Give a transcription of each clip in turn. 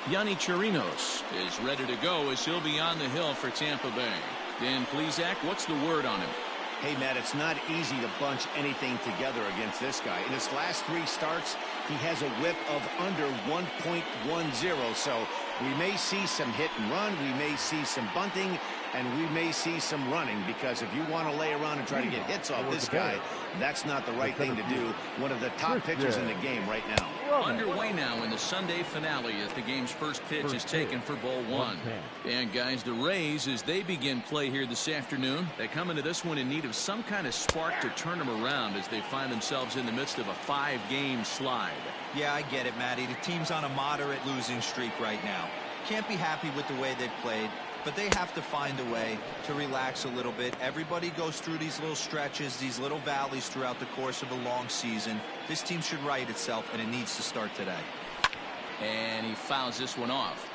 Yonny Chirinos is ready to go as he'll be on the hill for Tampa Bay. Dan Plesac, what's the word on him? Hey, Matt, it's not easy to bunch anything together against this guy. In his last 3 starts, he has a whip of under 1.10. So we may see some hit and run. We may see some bunting. And we may see some running, because if you want to lay around and try to get hits off this guy, that's not the right thing to do. One of the top pitchers in the game right now. Underway now in the Sunday finale as the game's first pitch is taken for ball 1. And guys, the Rays, as they begin play here this afternoon, they come into this one in need of some kind of spark to turn them around as they find themselves in the midst of a 5-game slide. Yeah, I get it, Matty. The team's on a moderate losing streak right now. Can't be happy with the way they've played, but they have to find a way to relax a little bit. Everybody goes through these little stretches, these little valleys throughout the course of a long season. This team should right itself, and it needs to start today. And he fouls this one off.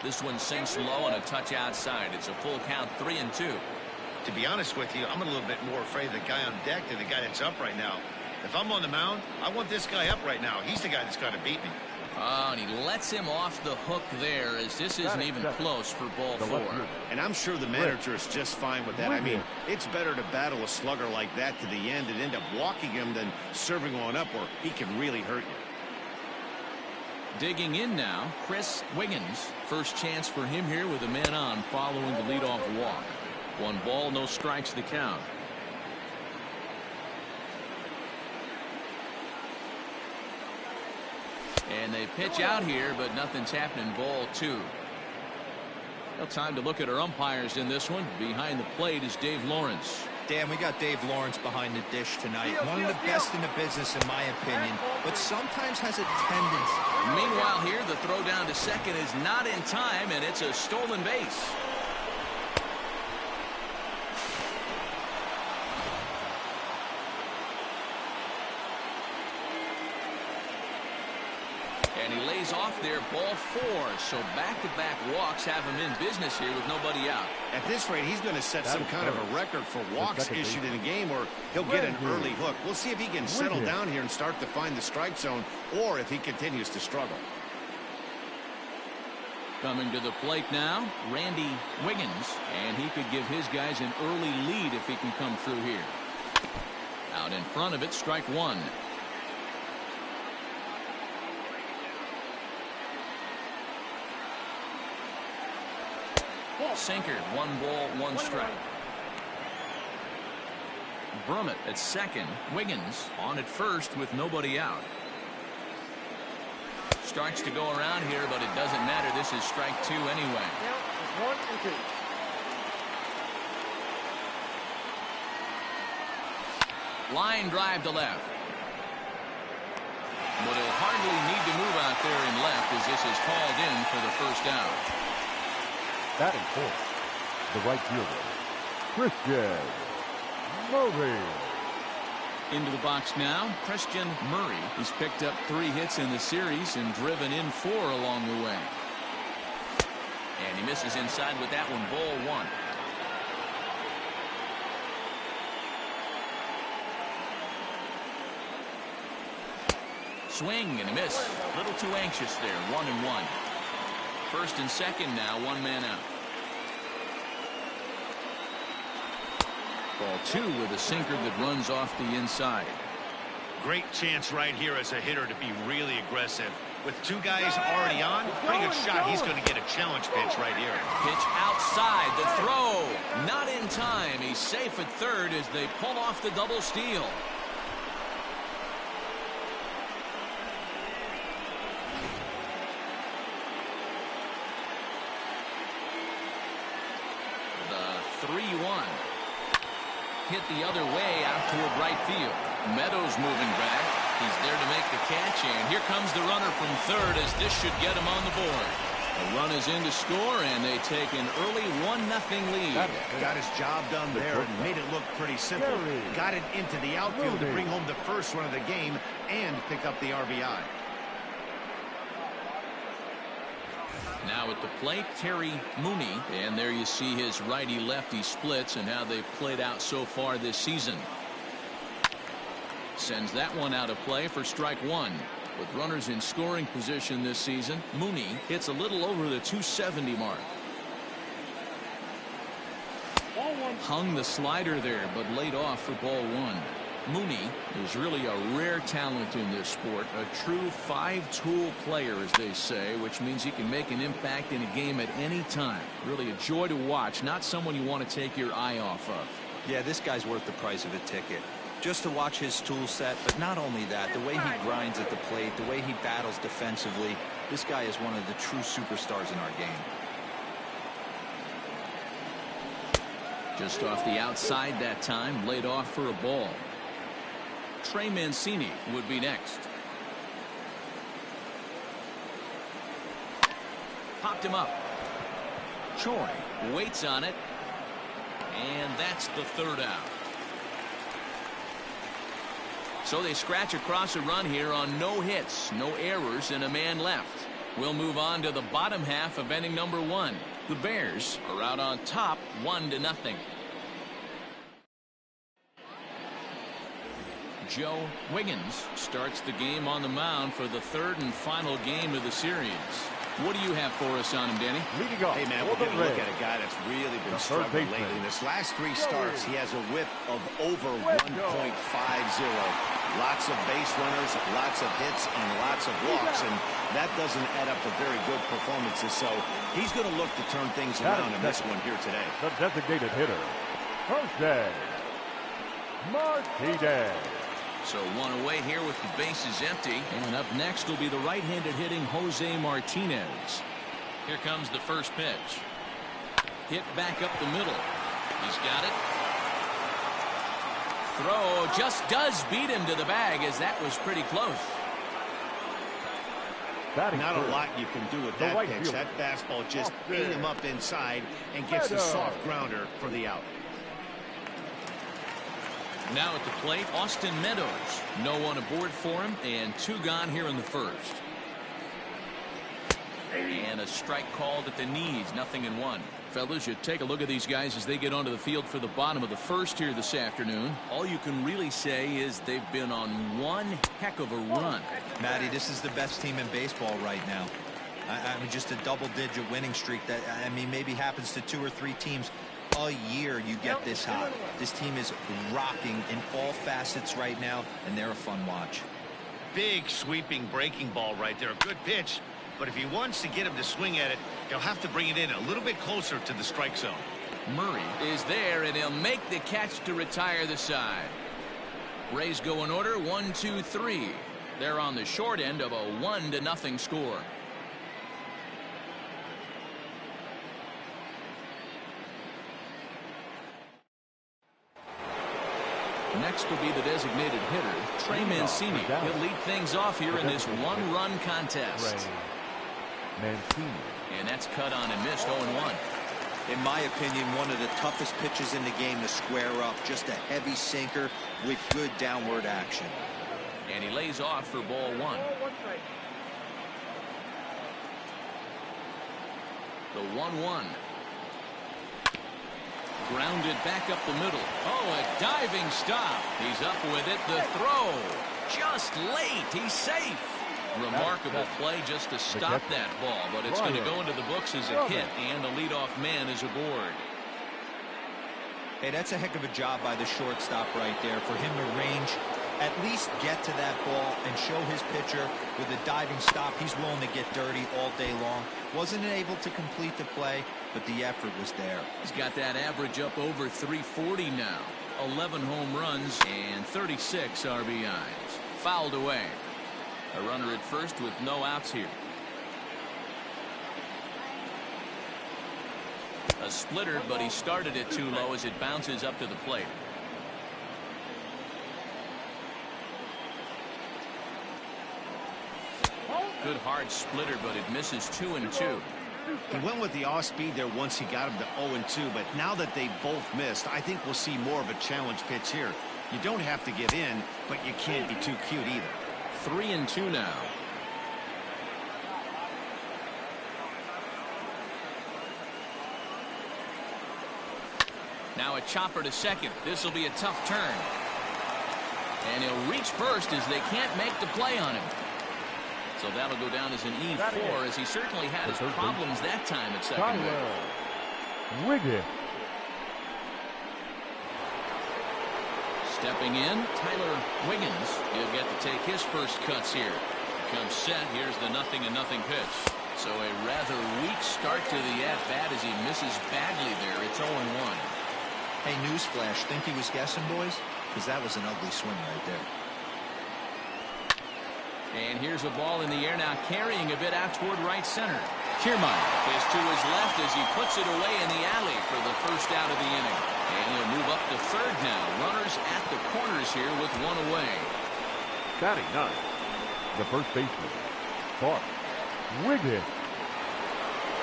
This one sinks low on a touch outside. It's a full count, 3-2. To be honest with you, I'm a little bit more afraid of the guy on deck than the guy that's up right now. If I'm on the mound, I want this guy up right now. He's the guy that's got to beat me. Oh, and he lets him off the hook there, as this isn't even close for ball 4. And I'm sure the manager is just fine with that. I mean, it's better to battle a slugger like that to the end and end up walking him than serving one up where he can really hurt you. Digging in now, Chris Wiggins. First chance for him here with a man on following the leadoff walk. 1 ball, no strikes, the count. And they pitch out here, but nothing's happening. Ball 2. Well, time to look at our umpires in this one. Behind the plate is Dave Lawrence. Dan, we got Dave Lawrence behind the dish tonight. One of the best in the business, in my opinion, but sometimes has a tendency. Meanwhile here, the throw down to second is not in time, and it's a stolen base. And he lays off there, ball 4. So back-to-back walks have him in business here with nobody out. At this rate, he's going to set some kind of a record for walks issued in a game, or he'll get an early hook. We'll see if he can settle down here and start to find the strike zone, or if he continues to struggle. Coming to the plate now, Randy Wiggins, and he could give his guys an early lead if he can come through here. Out in front of it, strike 1. Sinker, 1 ball, 1 strike. Brummett at second. Wiggins on at first with nobody out. Strikes to go around here, but it doesn't matter. This is strike 2 anyway. 1 and 2. Line drive to left. But he'll hardly need to move out there in left as this is called in for the first out. Batting fourth, the right fielder, Christian Murray. Into the box now, Christian Murray. He's picked up 3 hits in the series and driven in 4 along the way. And he misses inside with that one, ball 1. Swing and a miss. A little too anxious there, 1-1. First and second now, 1 man out. Ball 2 with a sinker that runs off the inside. Great chance right here as a hitter to be really aggressive. With 2 guys already on, pretty good shot. He's going to get a challenge pitch right here. Pitch outside, the throw. Not in time. He's safe at third as they pull off the double steal. The 3-1. Hit the other way out toward right field. Meadows moving back. He's there to make the catch, and here comes the runner from third as this should get him on the board. The run is in to score, and they take an early 1-0 lead. Got his job done there and made it look pretty simple. Got it into the outfield to bring home the first run of the game and pick up the RBI. Now at the plate, Terry Mooney. And there you see his righty-lefty splits and how they've played out so far this season. Sends that one out of play for strike one. With runners in scoring position this season, Mooney hits a little over the 270 mark. Hung the slider there, but laid off for ball one. Mooney is really a rare talent in this sport, a true five-tool player, as they say, which means he can make an impact in a game at any time. Really a joy to watch, not someone you want to take your eye off of. Yeah, this guy's worth the price of a ticket. Just to watch his tool set, but not only that, the way he grinds at the plate, the way he battles defensively, this guy is one of the true superstars in our game. Just off the outside that time, laid off for a ball. Trey Mancini would be next. Popped him up. Choi waits on it. And that's the third out. So they scratch across a run here on no hits, no errors, and a man left. We'll move on to the bottom half of inning number one. The Bears are out on top 1-0. Joe Wiggins starts the game on the mound for the third and final game of the series. What do you have for us on him, Danny? Leading off. Hey, man, we're going to look at a guy that's really been struggling lately. In his last three starts, he has a whip of over 1.50. Lots of base runners, lots of hits, and lots of walks, and that doesn't add up to very good performances. So he's going to look to turn things around in this one here today. The designated hitter, Jose Martinez. So one away here with the bases empty. And up next will be the right-handed hitting Jose Martinez. Here comes the first pitch. Hit back up the middle. He's got it. Throw just does beat him to the bag, as that was pretty close. Not a lot you can do with that pitch. That fastball just ate him up inside and gets the soft grounder for the out. Now at the plate, Austin Meadows. No one aboard for him, and two gone here in the first. And a strike called at the knees, 0-1. Fellas, you take a look at these guys as they get onto the field for the bottom of the first here this afternoon. All you can really say is they've been on one heck of a run. Matty, this is the best team in baseball right now. I mean, just a double-digit winning streak that, I mean, maybe happens to 2 or 3 teams a year. You get this hot. This team is rocking in all facets right now, and they're a fun watch. Big sweeping breaking ball right there. A good pitch, but if he wants to get him to swing at it, he'll have to bring it in a little bit closer to the strike zone. Murray is there, and he'll make the catch to retire the side. Rays go in order, 1, 2, 3. They're on the short end of a 1-0 score. Next will be the designated hitter, Trey Mancini. He'll lead things off here in this one-run contest. Mancini. And that's cut on and missed, 0-1. In my opinion, one of the toughest pitches in the game to square up. Just a heavy sinker with good downward action. And he lays off for ball one. The 1-1. Grounded back up the middle. Oh, a diving stop. He's up with it. The throw. Just late. He's safe. Remarkable play just to stop that ball, but it's going to go into the books as a hit, and the leadoff man is aboard. Hey, that's a heck of a job by the shortstop right there for him to range, at least get to that ball and show his pitcher with a diving stop. He's willing to get dirty all day long. Wasn't able to complete the play, but the effort was there. He's got that average up over 340 now. 11 home runs and 36 RBIs. Fouled away. A runner at first with no outs here. A splitter, but he started it too low as it bounces up to the plate. Good hard splitter, but it misses 2-2. He went with the off speed there once he got him to 0-2, but now that they both missed, I think we'll see more of a challenge pitch here. You don't have to give in, but you can't be too cute either. 3-2 now. Now a chopper to second. This will be a tough turn. And he'll reach first as they can't make the play on him. So that'll go down as an E4, as he certainly had his problems that time at second base. Wiggins. Stepping in, Tyler Wiggins. He'll get to take his first cuts here. Comes set. Here's the 0-0 pitch. So a rather weak start to the at-bat as he misses badly there. It's 0-1. Hey, newsflash, think he was guessing, boys? Because that was an ugly swing right there. And here's a ball in the air now, carrying a bit out toward right center. Kiermaier is to his left as he puts it away in the alley for the first out of the inning. And he'll move up to third now. Runners at the corners here with one away. Batting ninth, the first baseman, Bart Wiggins.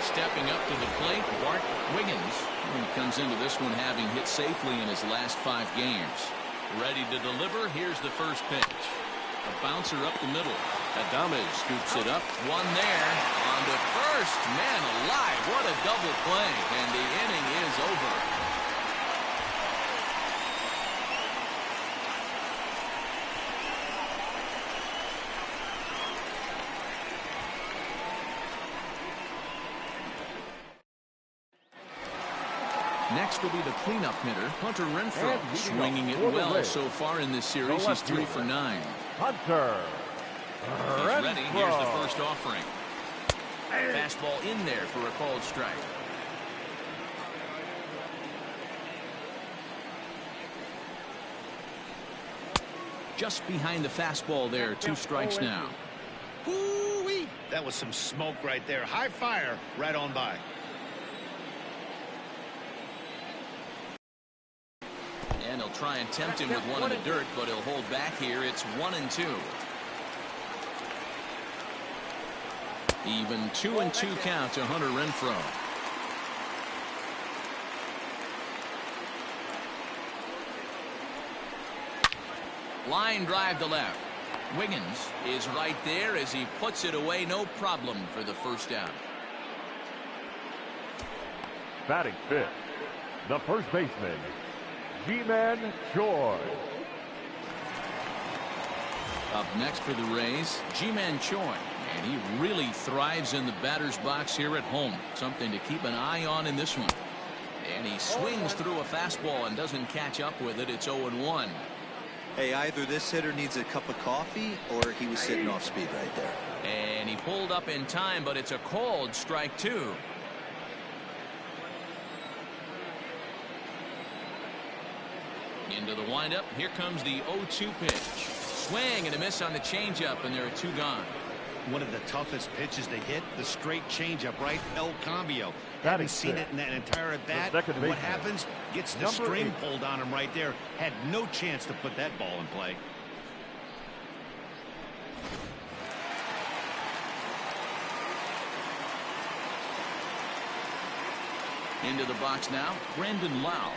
Stepping up to the plate, Bart Wiggins. He comes into this one having hit safely in his last 5 games. Ready to deliver. Here's the first pitch. A bouncer up the middle. Adames scoops it up. One there. On to first. Man alive. What a double play. And the inning is over. Next will be the cleanup hitter, Hunter Renfroe, swinging it well so far in this series. He's 3 for 9. Hunter He's ready. Here's the first offering. Fastball in there for a called strike. Just behind the fastball there. 2 strikes now. Hoo-wee. That was some smoke right there. High fire right on by. And he'll try and tempt him with one in the dirt, but he'll hold back here. It's 1-2. Even 2-2 count to Hunter Renfroe. Line drive to left. Wiggins is right there as he puts it away. No problem for the first out. Batting fifth, the first baseman, Ji-Man Choi. Up next for the Rays, Ji-Man Choi. And he really thrives in the batter's box here at home. Something to keep an eye on in this one. And he swings through a fastball and doesn't catch up with it. It's 0-1. Hey, either this hitter needs a cup of coffee or he was sitting off speed right there. And he pulled up in time, but it's a called strike 2. Into the windup. Here comes the 0-2 pitch. Swing and a miss on the changeup, and there are 2 gone. One of the toughest pitches to hit, the straight changeup, right? El Cambio. Batting Haven't seen it in that entire at bat. What happens? Gets the string pulled on him right there. Had no chance to put that ball in play. Into the box now, Brandon Lau.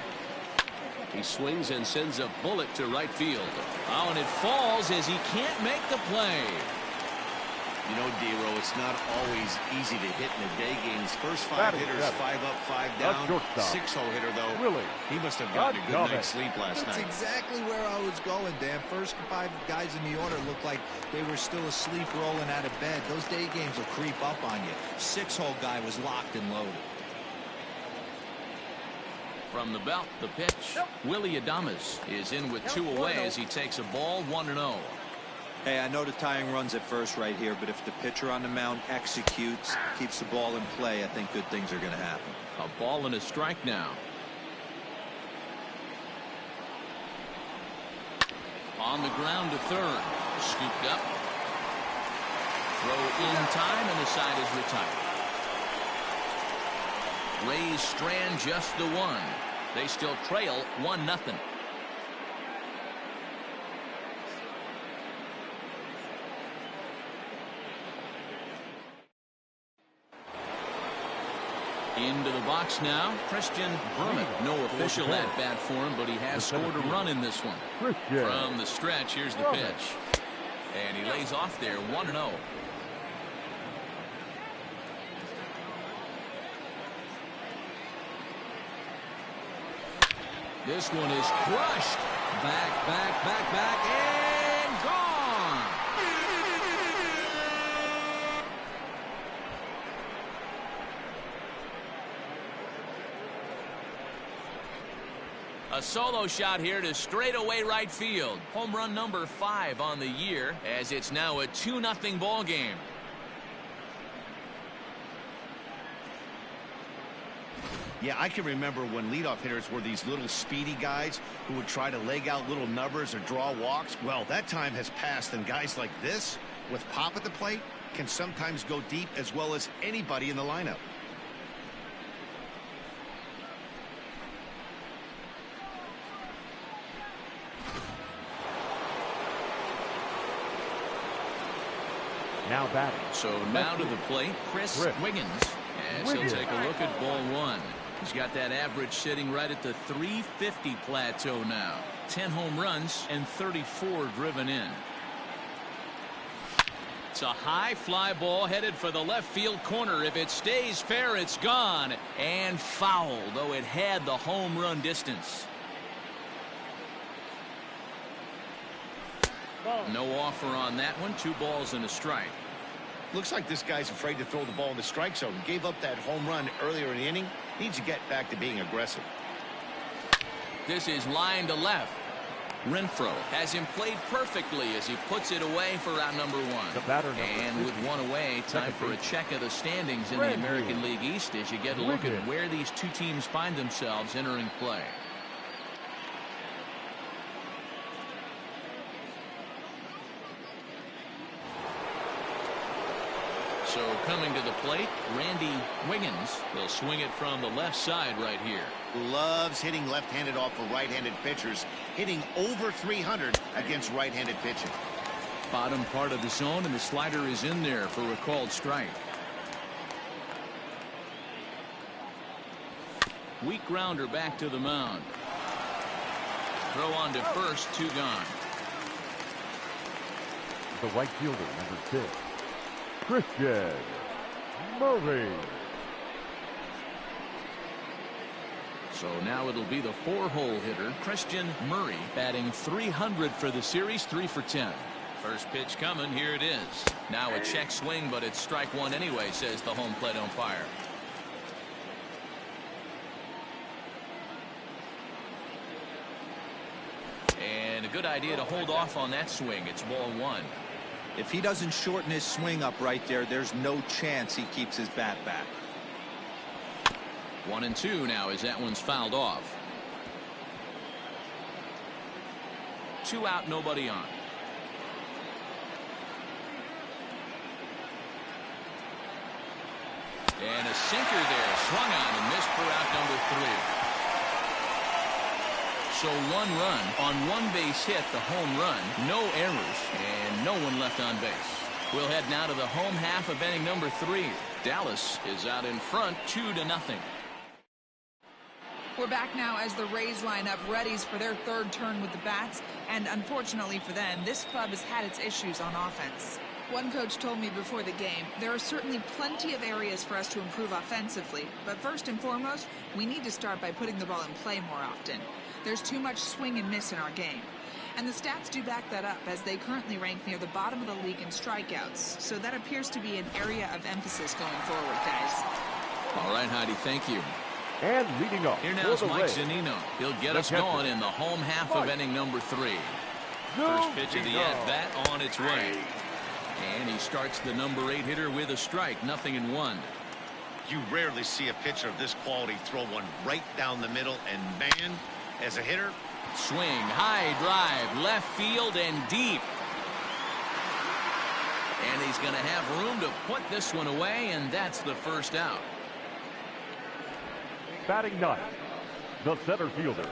He swings and sends a bullet to right field. Oh, and it falls as he can't make the play. You know, D-Row, it's not always easy to hit in the day games. First 5 hitters, 5 up, 5 down. 6-hole hitter, though. Really? He must have gotten a good night's sleep last night. That's exactly where I was going, Dan. First 5 guys in the order looked like they were still asleep rolling out of bed. Those day games will creep up on you. 6-hole guy was locked and loaded. From the belt, the pitch. Willie Adames is in with 2 away as he takes a ball, 1-0. Hey, I know the tying runs at first right here, but if the pitcher on the mound executes, keeps the ball in play, I think good things are going to happen. A ball and a strike now. On the ground to third. Scooped up. Throw in time, and the side is retired. Rays strand just the 1. They still trail 1-0. Into the box now, Christian Brummett. No official at bat for him, but he has scored a run in this one. From the stretch, here's the pitch. And he lays off there, 1-0. This one is crushed. Back, and gone. A solo shot here to straightaway right field. Home run number 5 on the year, as it's now a 2-0 ball game. Yeah, I can remember when leadoff hitters were these little speedy guys who would try to leg out little numbers or draw walks. Well, that time has passed, and guys like this, with pop at the plate, can sometimes go deep as well as anybody in the lineup. Now batting. So now to the plate, Chris Wiggins. As he'll take a look at ball 1. He's got that average sitting right at the 350 plateau now. 10 home runs and 34 driven in. It's a high fly ball headed for the left field corner. If it stays fair, it's gone. And foul, though it had the home run distance. No offer on that one. 2 balls and a strike. Looks like this guy's afraid to throw the ball in the strike zone. Gave up that home run earlier in the inning. Needs to get back to being aggressive. This is line to left. Renfroe has him played perfectly as he puts it away for out number 1. The batter number and with 1 away, time for a check of the standings in the American League East as you get a look at where these 2 teams find themselves entering play. So coming to the plate, Randy Wiggins will swing it from the left side right here. Loves hitting left-handed off of right-handed pitchers. Hitting over 300 against right-handed pitching. Bottom part of the zone, and the slider is in there for a called strike. Weak grounder back to the mound. Throw on to first, 2 gone. The right fielder, number 6. Christian Murray. So now it'll be the 4-hole hitter, Christian Murray, batting 300 for the series, 3 for 10. First pitch coming, here it is. Now a check swing, but it's strike 1 anyway, says the home plate umpire. And a good idea to hold off on that swing. It's ball 1. If he doesn't shorten his swing up right there, there's no chance he keeps his bat back. 1-2 now as that one's fouled off. 2 out, nobody on. And a sinker there, swung on and missed for out number 3. So 1 run on 1 base hit, the home run, no errors, and no one left on base. We'll head now to the home half of inning number 3. Dallas is out in front, 2-0. We're back now as the Rays line up, readies for their 3rd turn with the bats, and unfortunately for them, this club has had its issues on offense. One coach told me before the game, there are certainly plenty of areas for us to improve offensively, but first and foremost, we need to start by putting the ball in play more often. There's too much swing and miss in our game. And the stats do back that up, as they currently rank near the bottom of the league in strikeouts. So that appears to be an area of emphasis going forward, guys. All right, Heidi, thank you. And leading off. Here now is Mike Zunino. He'll get us going in the home half of inning number 3. First pitch of the at-bat on its way. And he starts the number 8 hitter with a strike, 0-1. You rarely see a pitcher of this quality throw one right down the middle, and man, as a hitter, swing, high drive, left field and deep. And he's going to have room to put this one away, and that's the first out. Batting 9th, the center fielder,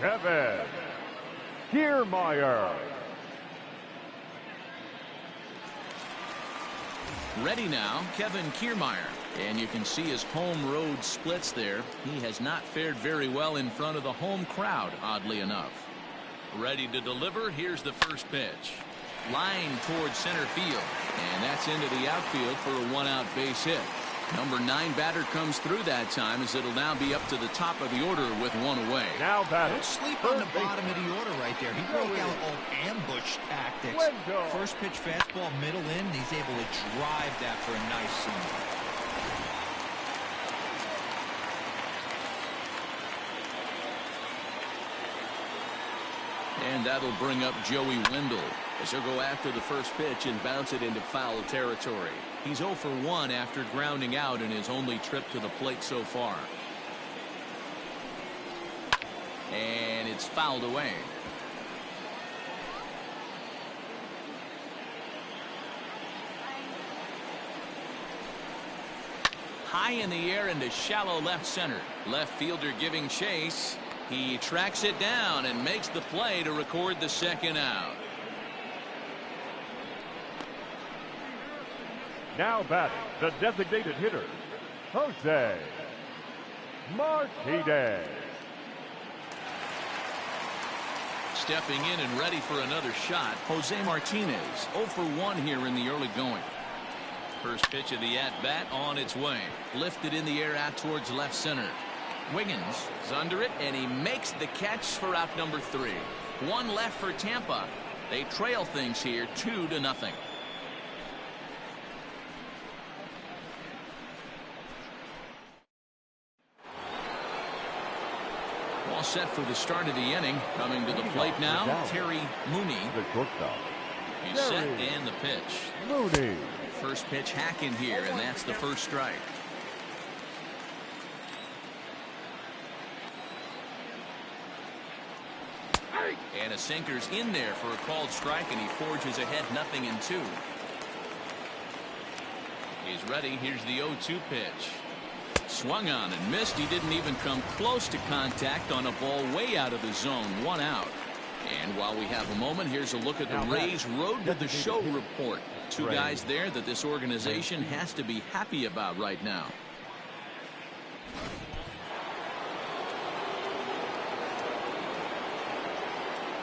Kevin Kiermaier. Ready now, Kevin Kiermaier. And you can see his home road splits there. He has not fared very well in front of the home crowd, oddly enough. Ready to deliver. Here's the first pitch. Line towards center field. And that's into the outfield for a 1-out base hit. Number 9 batter comes through that time, as it'll now be up to the top of the order with one away. Now batting. Don't sleep on the bottom of the order right there. He broke out old ambush tactics. First pitch fastball, middle in. He's able to drive that for a nice single. And that'll bring up Joey Wendell, as he'll go after the first pitch and bounce it into foul territory. He's 0 for 1 after grounding out in his only trip to the plate so far. And it's fouled away. High in the air into shallow left center. Left fielder giving chase. He tracks it down and makes the play to record the second out. Now batting, the designated hitter, Jose Martinez. Stepping in and ready for another shot, Jose Martinez, 0 for 1 here in the early going. First pitch of the at-bat on its way. Lifted in the air out towards left center. Wiggins is under it, and he makes the catch for out number 3. One left for Tampa. They trail things here 2-0. All set for the start of the inning. Coming to the plate now, Terry Mooney. The shortstop. He's set and the pitch. Mooney. First pitch hack in here, and that's the first strike. And a sinker's in there for a called strike, and he forges ahead 0-2. He's ready. Here's the 0-2 pitch. Swung on and missed. He didn't even come close to contact on a ball way out of the zone. 1 out. And while we have a moment, here's a look at the Rays Road to the Show report. 2 guys there that this organization has to be happy about right now.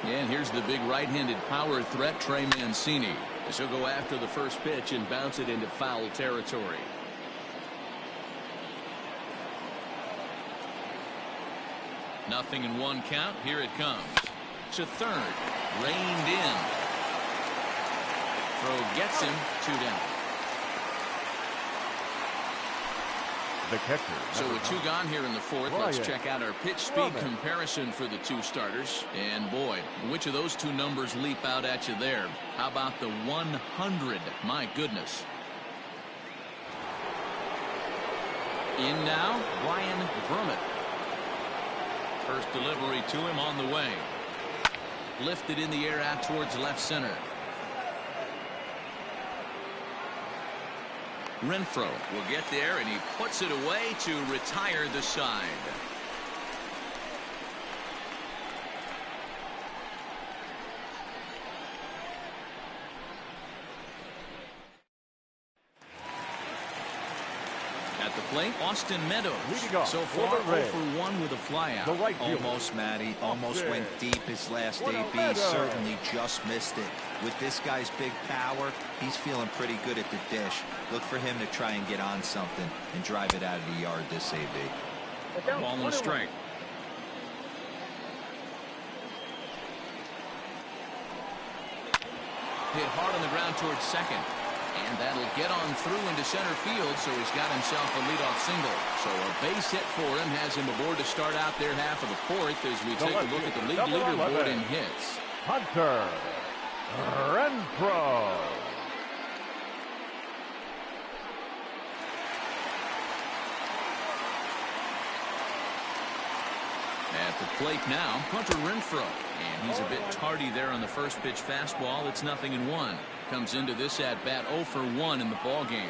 And here's the big right-handed power threat, Trey Mancini, as he'll go after the first pitch and bounce it into foul territory. Nothing in 1 count. Here it comes. To third. Reined in. Throw gets him. 2 down. The catcher. So with 2 gone here in the 4th, let's check out our pitch speed comparison for the 2 starters. And boy, which of those 2 numbers leap out at you there? How about the 100? My goodness. In now, Brian Brummett. First delivery to him on the way. Lifted in the air out towards left center. Renfroe will get there, and he puts it away to retire the side. At the plate, Austin Meadows. So far, 0 for 1 with a flyout. Almost, Matty. Almost went deep his last AB. Certainly just missed it. With this guy's big power, he's feeling pretty good at the dish. Look for him to try and get on something and drive it out of the yard this AB. Ball and a strike. Hit hard on the ground towards second. And that'll get on through into center field, so he's got himself a leadoff single. So a base hit for him has him aboard to start out their half of the 4th as we take a look at the league leaderboard in hits. Hunter Renfroe. At the plate now, Hunter Renfroe. And he's a bit tardy there on the first pitch fastball. It's 0-1. Comes into this at-bat 0 for 1 in the ball game.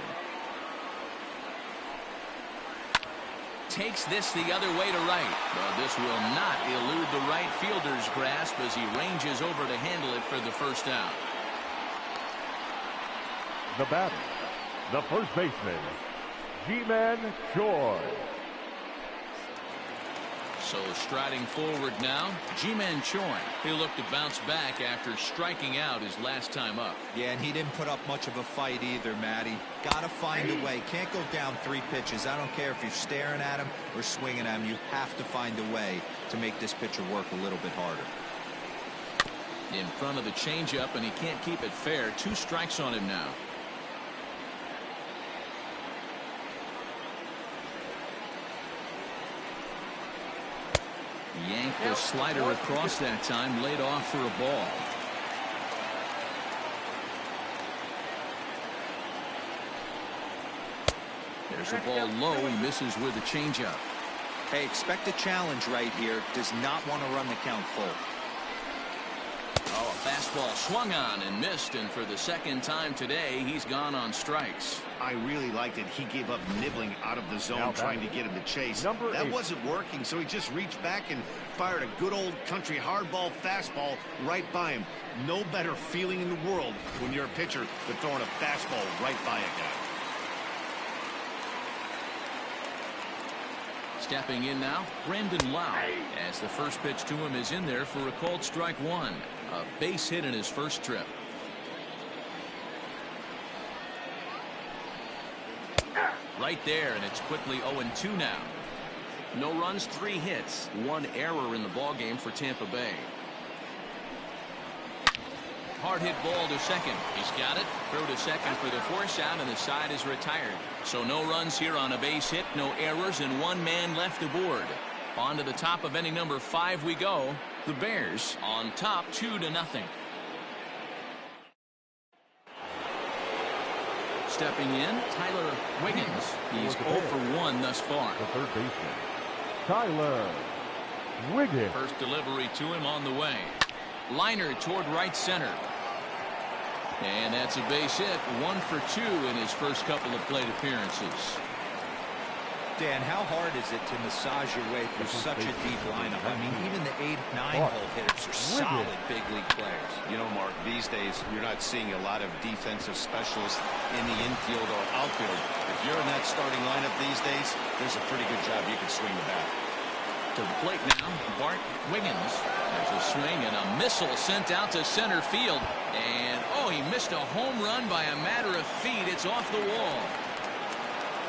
Takes this the other way to right. But this will not elude the right fielder's grasp as he ranges over to handle it for the first out. The batter, the first baseman, G-Man George. So striding forward now, Ji-Man Choi. He'll look to bounce back after striking out his last time up. Yeah, and he didn't put up much of a fight either, Matty. Got to find a way. Can't go down 3 pitches. I don't care if you're staring at him or swinging at him. You have to find a way to make this pitcher work a little bit harder. In front of the changeup, and he can't keep it fair. 2 strikes on him now. Yanked the slider across that time, laid off for a ball. There's a ball low. He misses with a changeup. Hey, expect a challenge right here. Does not want to run the count full. Oh, a fastball swung on and missed, and for the second time today, he's gone on strikes. I really liked it. He gave up nibbling out of the zone trying to get him to chase. That wasn't working, so he just reached back and fired a good old country hardball fastball right by him. No better feeling in the world when you're a pitcher than throwing a fastball right by a guy. Stepping in now, Brandon Lau, as the first pitch to him is in there for a called strike 1. A base hit in his first trip. Right there, and it's quickly 0-2 now. No runs, 3 hits, 1 error in the ballgame for Tampa Bay. Hard hit ball to second. He's got it. Throw to second for the force out, and the side is retired. So no runs here on a base hit, no errors, and 1 man left aboard. On to the top of inning number 5 we go. The Bears on top 2-0. Stepping in, Tyler Wiggins. He's 0 for 1 thus far. The third baseman, Tyler Wiggins. First delivery to him on the way. Liner toward right center. And that's a base hit. 1 for 2 in his first couple of plate appearances. Dan, how hard is it to massage your way through such a deep lineup? I mean, even the 8-9 hole hitters are solid big league players. You know, Mark, these days you're not seeing a lot of defensive specialists in the infield or outfield. If you're in that starting lineup these days, there's a pretty good job you can swing the bat. To the plate now, Bart Wiggins. There's a swing and a missile sent out to center field. And, oh, he missed a home run by a matter of feet. It's off the wall.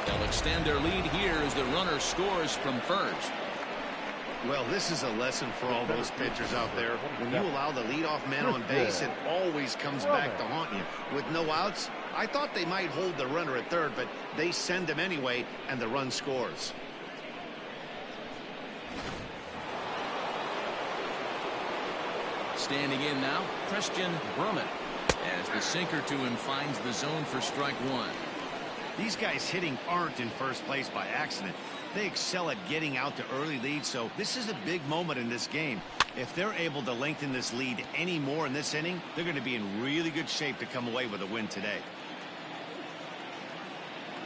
They'll extend their lead here as the runner scores from first. Well, this is a lesson for all those pitchers out there. When you allow the leadoff man on base, it always comes back to haunt you. With no outs, I thought they might hold the runner at third, but they send him anyway, and the run scores. Standing in now, Christian Brummett, as the sinker to him finds the zone for strike 1. These guys hitting aren't in first place by accident. They excel at getting out to early leads, so this is a big moment in this game. If they're able to lengthen this lead any more in this inning, they're going to be in really good shape to come away with a win today.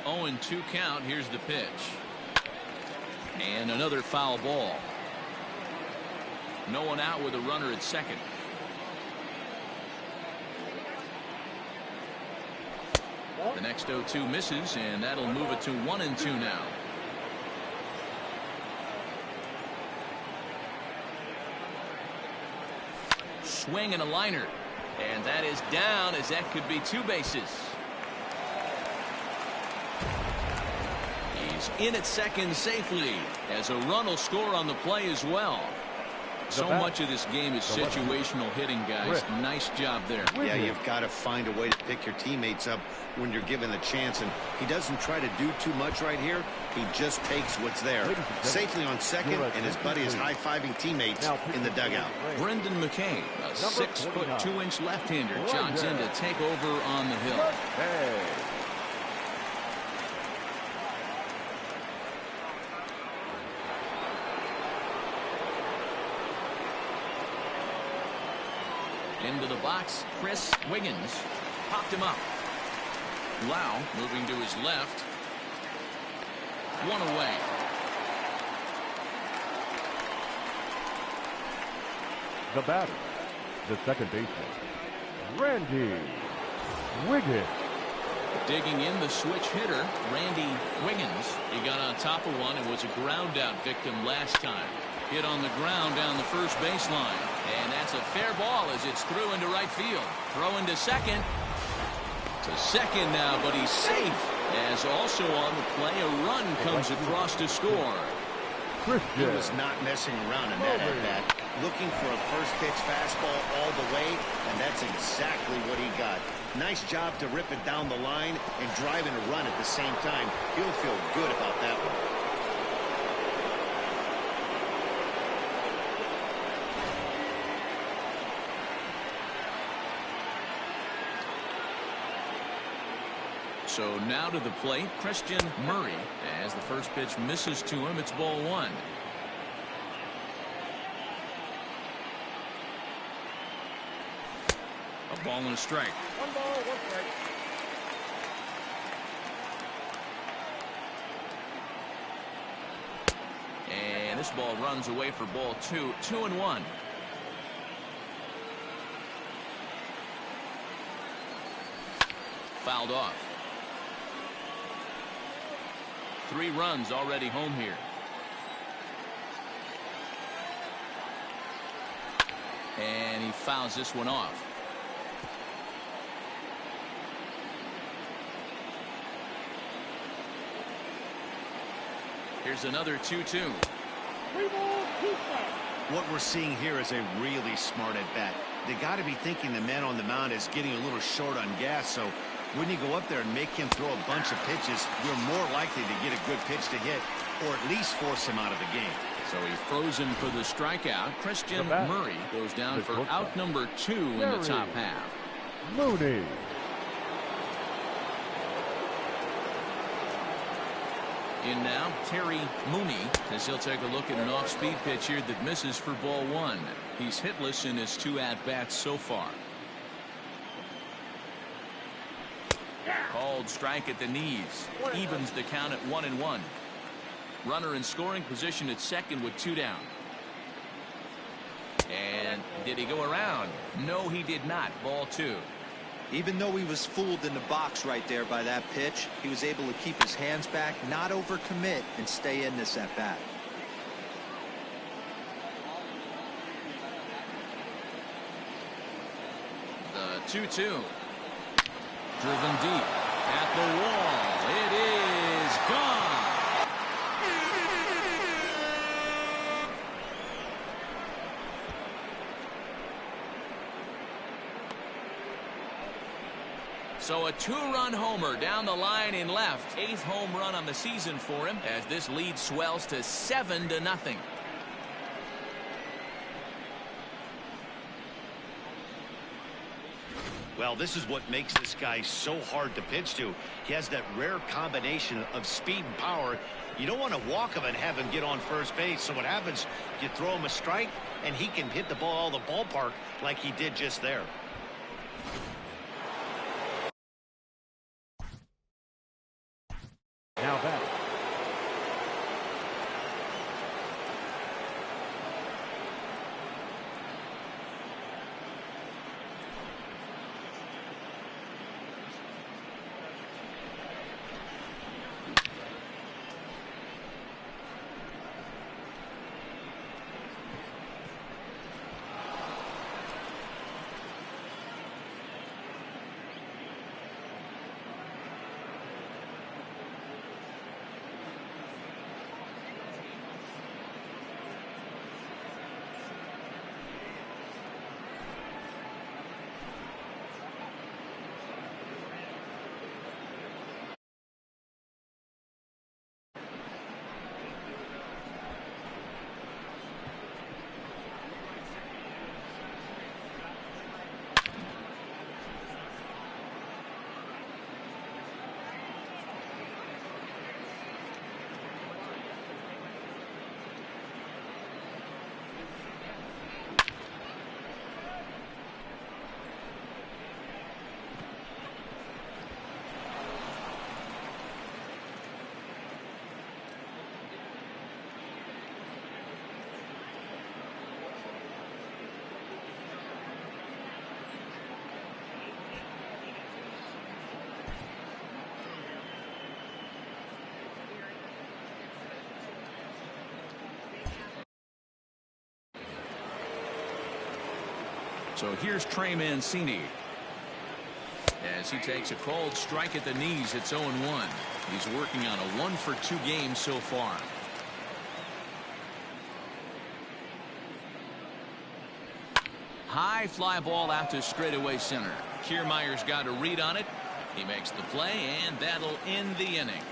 0-2 count. Here's the pitch. And another foul ball. No one out with a runner at second. The next 0-2 misses, and that'll move it to 1-2 now. Swing and a liner, and that is down, as that could be 2 bases. He's in at second safely, as a run will score on the play as well. So much of this game is situational hitting, guys. Nice job there. Yeah, you've got to find a way to pick your teammates up when you're given the chance, and he doesn't try to do too much right here. He just takes what's there. Safely on second, and his buddy is high-fiving teammates in the dugout. Brendan McKay, a 6'2" left-hander, jogs in to take over on the hill. Into the box, Chris Wiggins popped him up. Lau moving to his left. 1 away. The batter, the second baseman, Randy Wiggins. Digging in, the switch hitter, Randy Wiggins. He got on top of one and was a ground out victim last time. Hit on the ground down the first baseline. And that's a fair ball as it's through into right field. Throw into second. To second now, but he's safe. As also on the play, a run comes across to score. He was not messing around in that at-bat. Looking for a first pitch fastball all the way, and that's exactly what he got. Nice job to rip it down the line and drive in a run at the same time. He'll feel good about that one. So now to the plate, Christian Murray. As the first pitch misses to him, it's ball one. A ball and a strike. 1 ball, 1 strike. And this ball runs away for ball two. 2-1. Fouled off. 3 runs already home here. And he fouls this one off. Here's another 2-2. 3 balls, 2 strikes. What we're seeing here is a really smart at-bat. They got to be thinking the man on the mound is getting a little short on gas, so when you go up there and make him throw a bunch of pitches, you're more likely to get a good pitch to hit or at least force him out of the game. So he throws him for the strikeout. Christian Murray goes down for out number 2 in the top half. Mooney. In now, Terry Mooney, as he'll take a look at an off-speed pitch here that misses for ball 1. He's hitless in his 2 at-bats so far. Called strike at the knees. Evens the count at 1-1. Runner in scoring position at second with 2 down. And did he go around? No, he did not. Ball 2. Even though he was fooled in the box right there by that pitch, he was able to keep his hands back, not overcommit, and stay in this at bat. The 2-2. Driven deep at the wall. It is gone. So a 2-run homer down the line in left. 8th home run on the season for him as this lead swells to 7-0. Well, this is what makes this guy so hard to pitch to. He has that rare combination of speed and power. You don't want to walk him and have him get on first base. So what happens, you throw him a strike, and he can hit the ball out of the ballpark like he did just there. Now back. So here's Trey Mancini. As he takes a cold strike at the knees, it's 0-1. He's working on a 1-for-2 game so far. High fly ball out to straightaway center. Kiermaier's got a read on it. He makes the play, and that'll end the inning.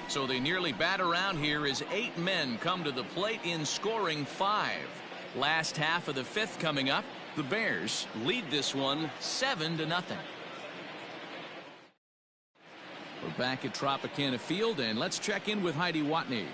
So they nearly bat around here as 8 men come to the plate in scoring 5. Last half of the 5th coming up. The Bears lead this one 7-0. We're back at Tropicana Field, and let's check in with Heidi Watney.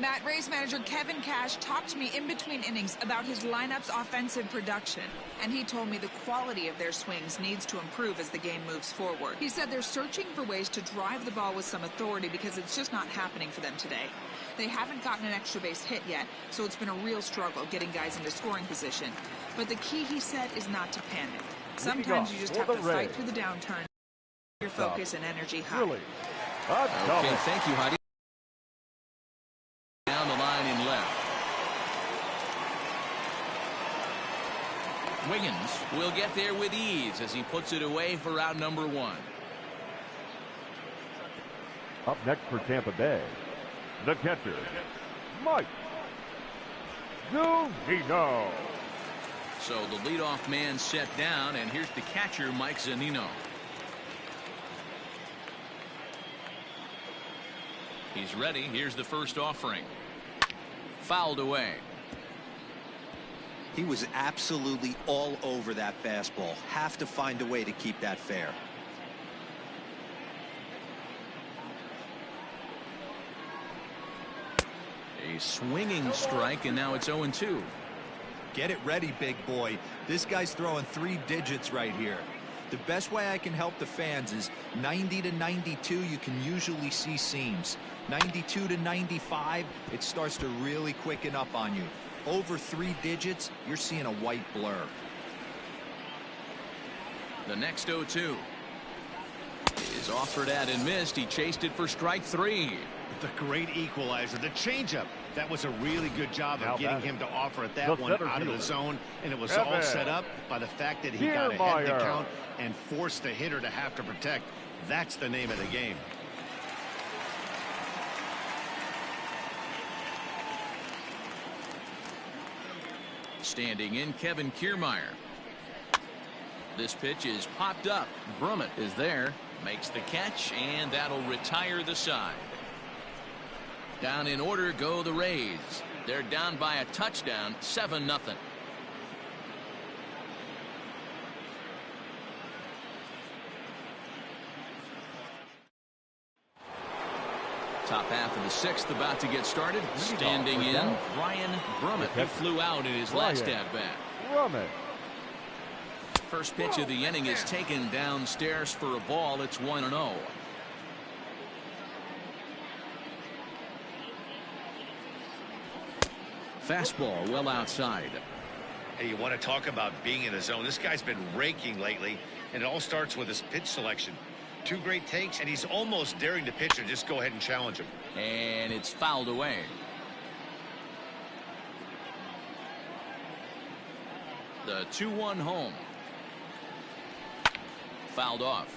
Matt, Rays manager Kevin Cash talked to me in between innings about his lineup's offensive production, and he told me the quality of their swings needs to improve as the game moves forward. He said they're searching for ways to drive the ball with some authority because it's just not happening for them today. They haven't gotten an extra base hit yet, so it's been a real struggle getting guys into scoring position. But the key, he said, is not to panic. Sometimes you just have to fight through the downturn, your focus and energy high. Really? Okay, thank you, Heidi. Down the line in left. Wiggins will get there with ease as he puts it away for out number 1. Up next for Tampa Bay, the catcher, Mike Zunino. So the leadoff man set down, and here's the catcher, Mike Zunino. He's ready. Here's the first offering. Fouled away. He was absolutely all over that fastball. Have to find a way to keep that fair. A swinging strike, and now it's 0-2. Get it ready, big boy. This guy's throwing 3 digits right here. The best way I can help the fans is 90 to 92. You can usually see seams. 92 to 95, it starts to really quicken up on you. Over 3 digits, you're seeing a white blur. The next 0-2 is offered at and missed. He chased it for strike 3. The great equalizer, the changeup. That was a really good job of getting him to offer at that The one center out of the fielder, zone, and it was all set up by the fact that he got ahead of the count and forced the hitter to have to protect. That's the name of the game. Standing in, Kevin Kiermaier. This pitch is popped up. Brummett is there, makes the catch, and that'll retire the side. Down in order go the Rays. They're down by a touchdown, 7-0. Top half of the 6th about to get started. Standing in, Ryan Brummett, who flew out in his last at-bat. Brummett. First pitch of the inning is taken downstairs for a ball. It's 1-0. Fastball well outside. Hey, you want to talk about being in the zone? This guy's been raking lately, and it all starts with his pitch selection. 2 great takes, and he's almost daring the pitcher. Just go ahead and challenge him. And it's fouled away. The 2-1 home. Fouled off.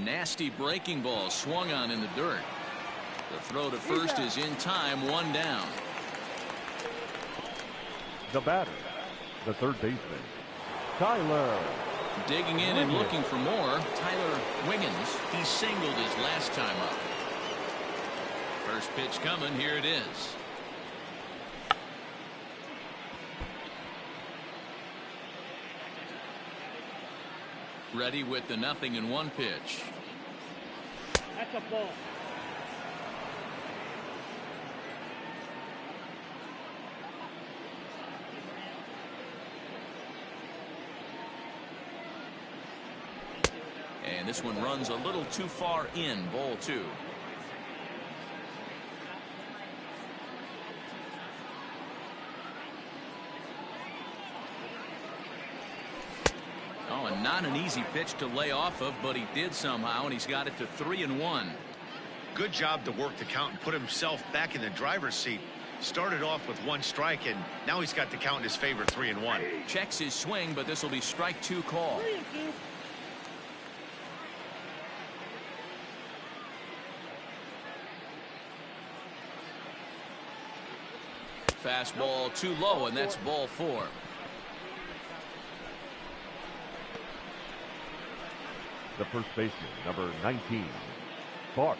Nasty breaking ball swung on in the dirt. The throw to first is in time, 1 down. The batter, the third baseman, Tyler. Digging in and looking for more, Tyler Wiggins. He singled his last time up. First pitch coming, here it is. Ready with the 0-1 pitch. That's a ball. And this one runs a little too far in, ball 2. Oh, a Not an easy pitch to lay off of, but he did somehow, and he's got it to 3-1. Good job to work the count and put himself back in the driver's seat. Started off with 1 strike, and now he's got the count in his favor, 3-1. Checks his swing, but this will be strike 2 call. Fastball too low, and that's ball 4. The first baseman, number 19, Bart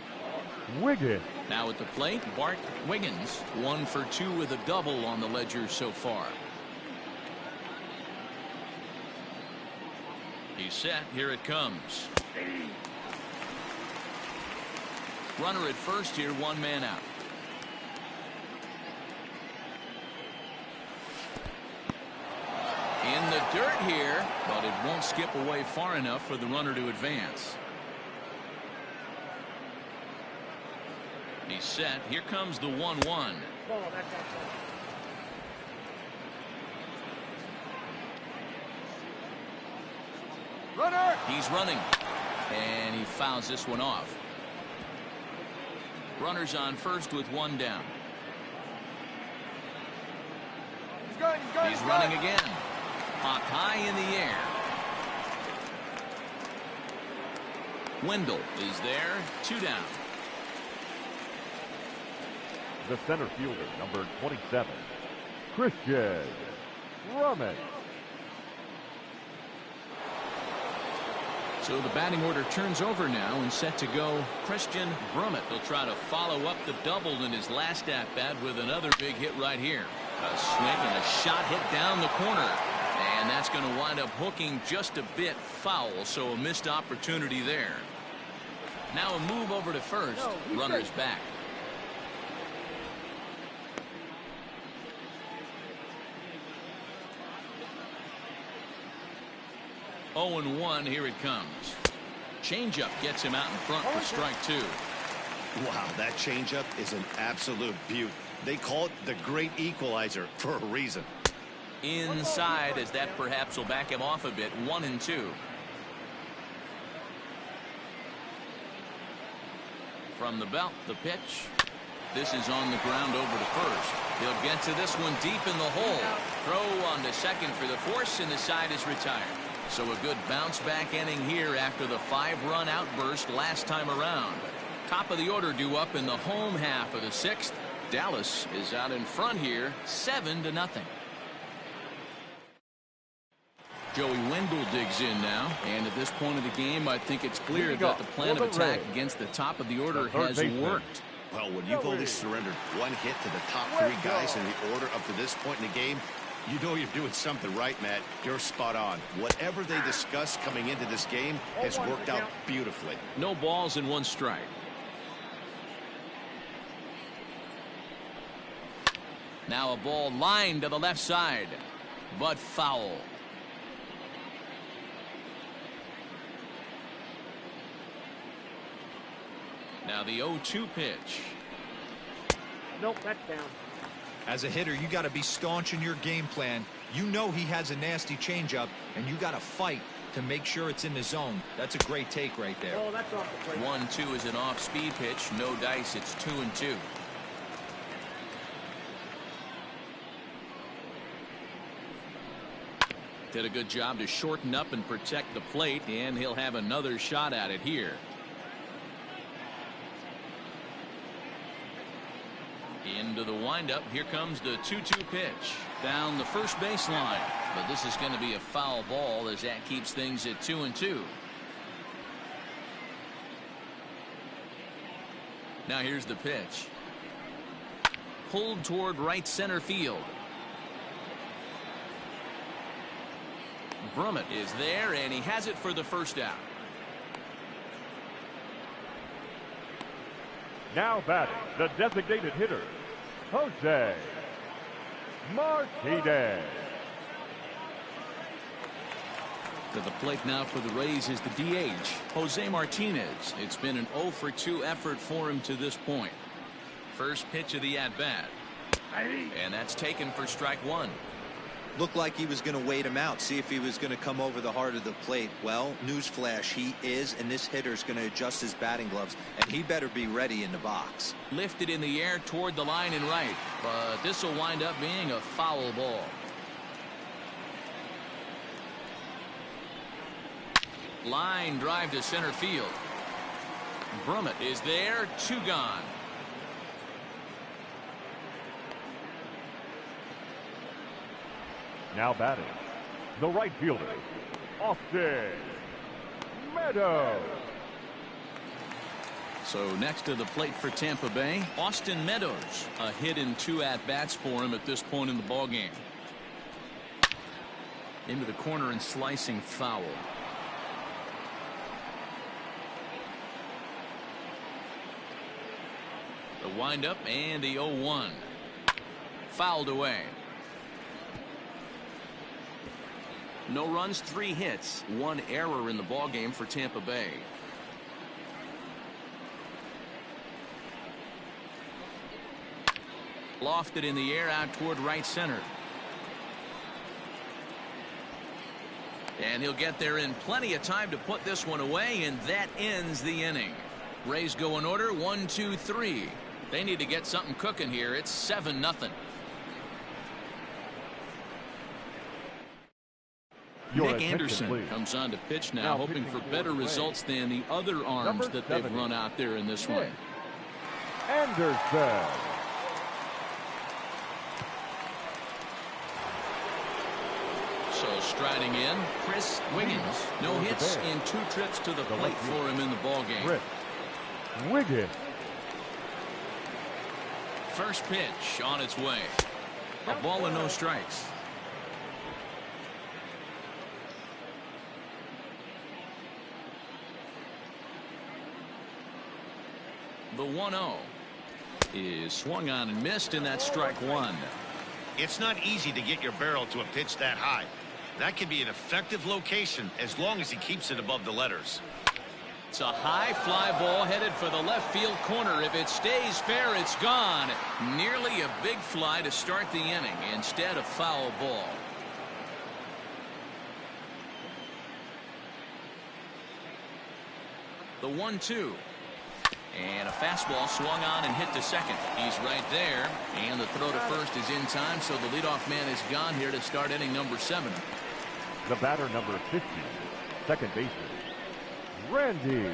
Wiggins. Now at the plate, Bart Wiggins, 1 for 2 with a double on the ledger so far. He's set. Here it comes. Runner at first here, 1 man out. In the dirt here, but it won't skip away far enough for the runner to advance. He's set. Here comes the 1-1. Runner! He's running, and he fouls this one off. Runners on first with 1 down. He's running again. Popped high in the air. Wendell is there. 2 down. The center fielder, number 27, Christian Drummond. So the batting order turns over now, and set to go Christian Drummond. He'll try to follow up the double in his last at-bat with another big hit right here. A swing and a shot hit down the corner. And that's going to wind up hooking just a bit foul, so a missed opportunity there. Now a move over to first. Runner's back. Oh, and 1. Here it comes. Changeup gets him out in front for strike 2. Wow, that changeup is an absolute beaut. They call it the great equalizer for a reason. Inside, as that perhaps will back him off a bit. 1-2. From the belt, the pitch. This is on the ground over to first. He'll get to this one deep in the hole. Throw on to second for the force, and the side is retired. So a good bounce back inning here after the 5-run outburst last time around. Top of the order due up in the home half of the 6th. Dallas is out in front here, 7-0. Joey Wendell digs in now, and at this point of the game, I think it's clear that the plan of attack against the top of the order has worked. Well, when you've only surrendered 1 hit to the top 3 guys in the order up to this point in the game, you know you're doing something right, Matt. You're spot on. Whatever they discussed coming into this game has worked out beautifully. No balls and 1 strike. Now a ball lined to the left side, but foul. Now the 0-2 pitch. Nope, that's down. As a hitter, you got to be staunch in your game plan. You know he has a nasty changeup, and you got to fight to make sure it's in the zone. That's a great take right there. Oh, that's off the plate. 1-2 is an off-speed pitch. No dice. It's 2-2. Did a good job to shorten up and protect the plate, and he'll have another shot at it here. Into the windup. Here comes the 2-2 pitch down the first baseline, but this is going to be a foul ball as that keeps things at 2-2. Now here's the pitch. Pulled toward right center field. Drummond is there, and he has it for the first out. Now batting, the designated hitter, Jose Martinez. To the plate now for the Rays is the DH, Jose Martinez. It's been an 0-for-2 effort for him to this point. First pitch of the at-bat. And that's taken for strike 1. Looked like he was going to wait him out, see if he was going to come over the heart of the plate. Well, newsflash, he is, and this hitter's going to adjust his batting gloves, and he better be ready in the box. Lifted in the air toward the line and right, but this will wind up being a foul ball. Line drive to center field. Brummett is there, 2 gone. Now batting, the right fielder, Austin Meadows. So next to the plate for Tampa Bay, Austin Meadows. A hit and 2 at-bats for him at this point in the ballgame. Into the corner and slicing foul. The windup and the 0-1. Fouled away. No runs, 3 hits, 1 error in the ballgame for Tampa Bay. Lofted in the air out toward right center. And he'll get there in plenty of time to put this one away, and that ends the inning. Rays go in order, 1, 2, 3. They need to get something cooking here. It's 7-0. Nick Anderson comes on to pitch now, hoping for better results than the other arms that they've run out there in this one. Anderson. So striding in, Chris Wiggins. No hits in 2 trips to the plate for him in the ballgame. Chris Wiggins. First pitch on its way. A ball and no strikes. The 1-0 is swung on and missed, and that's strike 1. It's not easy to get your barrel to a pitch that high. That can be an effective location as long as he keeps it above the letters. It's a high fly ball headed for the left field corner. If it stays fair, it's gone. Nearly a big fly to start the inning. Instead, a foul ball. The 1-2. And a fastball swung on and hit to second. He's right there. And the throw to first is in time, so the leadoff man is gone here to start inning number 7. The batter number 50, second baseman, Randy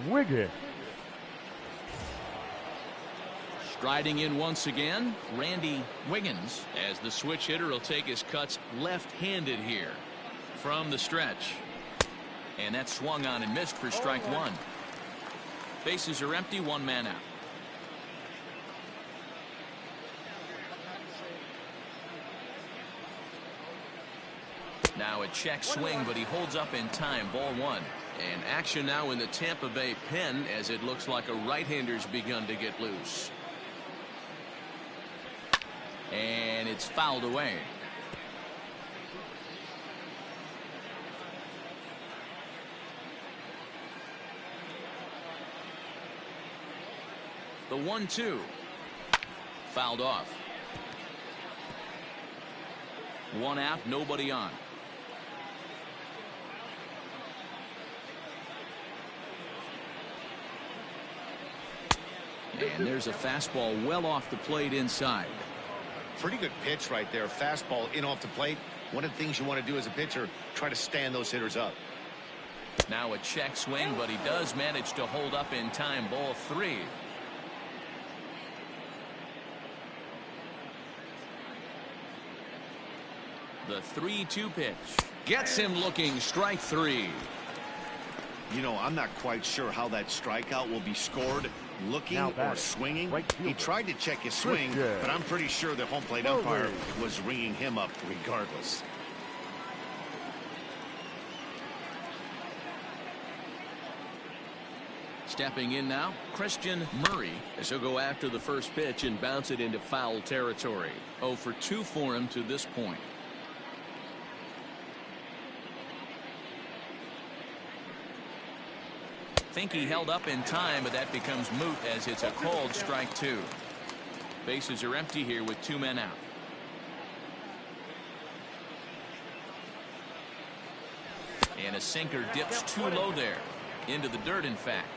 Wiggins. Striding in once again, Randy Wiggins, as the switch hitter will take his cuts left-handed here from the stretch. And that swung on and missed for strike 1. Bases are empty, 1 man out. Now a check swing, but he holds up in time. Ball 1. And action now in the Tampa Bay pen, as it looks like a right-hander's begun to get loose. And it's fouled away. The 1-2. Fouled off. 1 out, nobody on. And there's a fastball well off the plate inside. Pretty good pitch right there. Fastball in off the plate. One of the things you want to do as a pitcher, try to stand those hitters up. Now a check swing, but he does manage to hold up in time. Ball 3. The 3-2 pitch gets him looking. Strike 3. You know, I'm not quite sure how that strikeout will be scored. Looking or swinging. He tried to check his swing, but I'm pretty sure the home plate umpire was ringing him up regardless. Stepping in now, Christian Murray, as he'll go after the first pitch and bounce it into foul territory. 0 for 2 for him to this point. Think he held up in time, but that becomes moot as it's a called strike 2. Bases are empty here with 2 men out. And a sinker dips too low there. Into the dirt, in fact.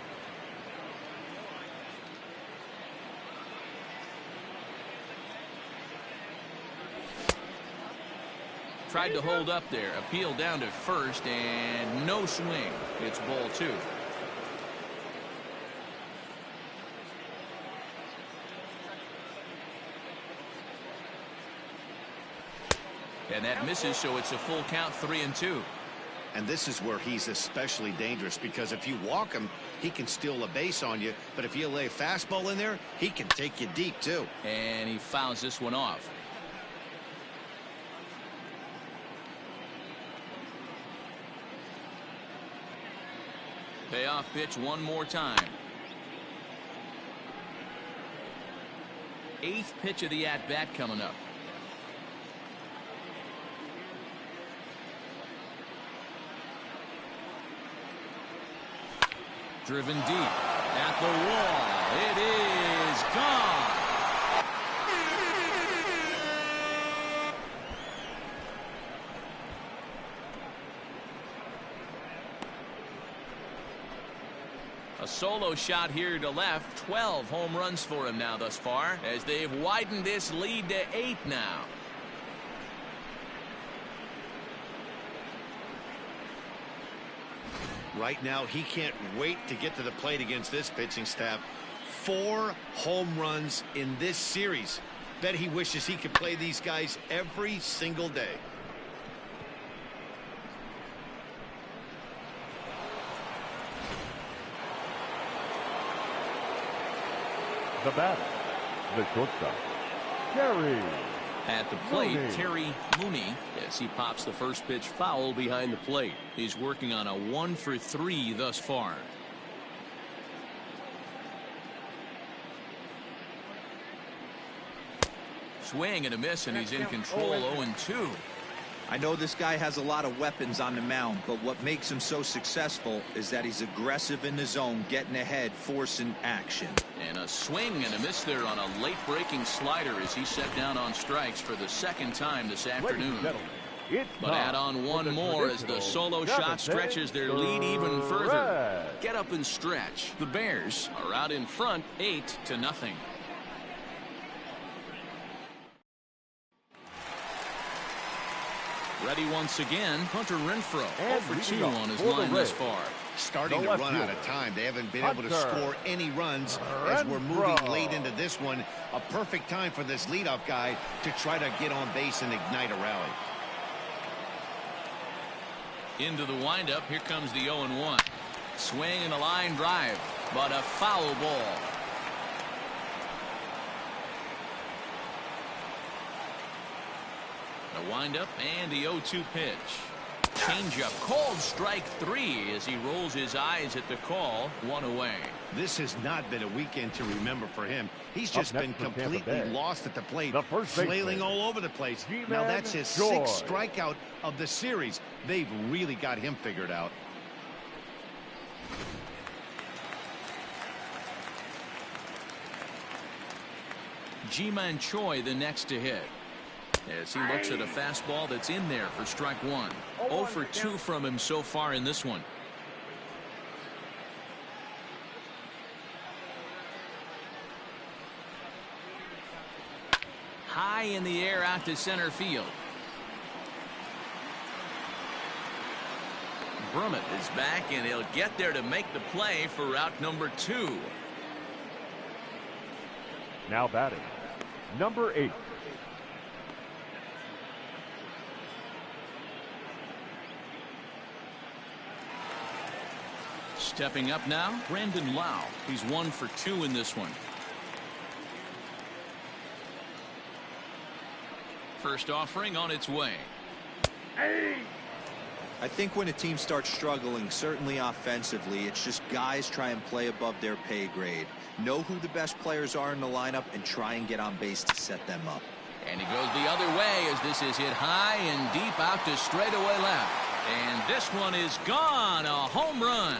Tried to hold up there. Appeal down to first, and no swing. It's ball 2. And that misses, so it's a full count, 3-2. And this is where he's especially dangerous, because if you walk him, he can steal a base on you. But if you lay a fastball in there, he can take you deep, too. And he fouls this one off. Payoff pitch one more time. 8th pitch of the at-bat coming up. Driven deep at the wall. It is gone. A solo shot here to left. 12 home runs for him now thus far, as they've widened this lead to 8 now. Right now, he can't wait to get to the plate against this pitching staff. 4 home runs in this series. Bet he wishes he could play these guys every single day. The batter, the shortstop, Terry. At the plate, Mooney. Terry Mooney, as he pops the first pitch foul behind the plate. He's working on a 1-for-3 thus far. Swing and a miss, and he's in control. 0-2. I know this guy has a lot of weapons on the mound, but what makes him so successful is that he's aggressive in the zone, getting ahead, forcing action. And a swing and a miss there on a late breaking slider as he set down on strikes for the second time this afternoon. But add on one more as the solo shot stretches their lead even further. Get up and stretch. The Bears are out in front 8-0. Ready once again, Hunter Renfroe. 0-for-2 on his line thus far. Starting to run out of time. They haven't been able to score any runs as we're moving late into this one. A perfect time for this leadoff guy to try to get on base and ignite a rally. Into the windup. Here comes the 0-1. Swing and a line drive, but a foul ball. A windup and the 0-2 pitch. Changeup, called strike 3 as he rolls his eyes at the call. 1 away. This has not been a weekend to remember for him. He's just been completely lost at the plate, flailing all over the place. Now that's his 6th strikeout of the series. They've really got him figured out. Ji-Man Choi the next to hit, as he looks at a fastball that's in there for strike 1. 0-for-2 from him so far in this one. High in the air out to center field. Brummett is back, and he'll get there to make the play for route number 2. Now batting, number 8. Stepping up now, Brandon Lau. He's 1-for-2 in this one. First offering on its way. I think when a team starts struggling, certainly offensively, it's just guys try and play above their pay grade. Know who the best players are in the lineup and try and get on base to set them up. And he goes the other way as this is hit high and deep out to straightaway left. And this one is gone. A home run.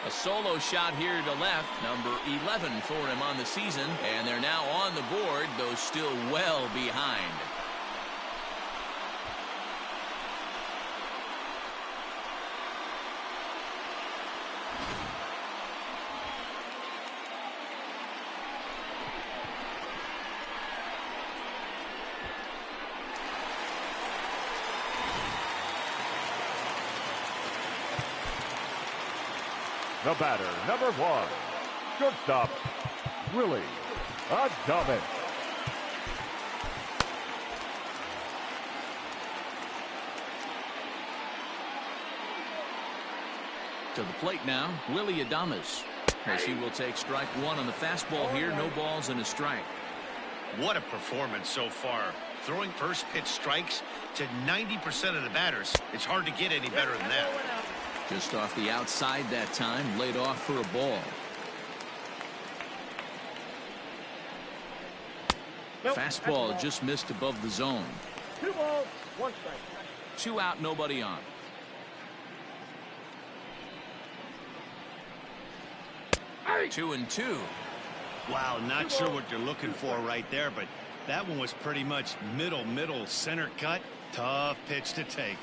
A solo shot here to left, number 11 for him on the season, and they're now on the board, though still well behind. The batter, number 1, shortstop, Willie Adames. To the plate now, Willie Adames, as he will take strike 1 on the fastball here. No balls and a strike. What a performance so far. Throwing first pitch strikes to 90% of the batters. It's hard to get any better than that. Just off the outside that time, laid off for a ball. Nope, Fastball just missed above the zone. 2 balls, 1 strike. 2 out, nobody on. Hey. 2-2. Wow, not sure what you're looking for right there, but that one was pretty much middle center cut. Tough pitch to take.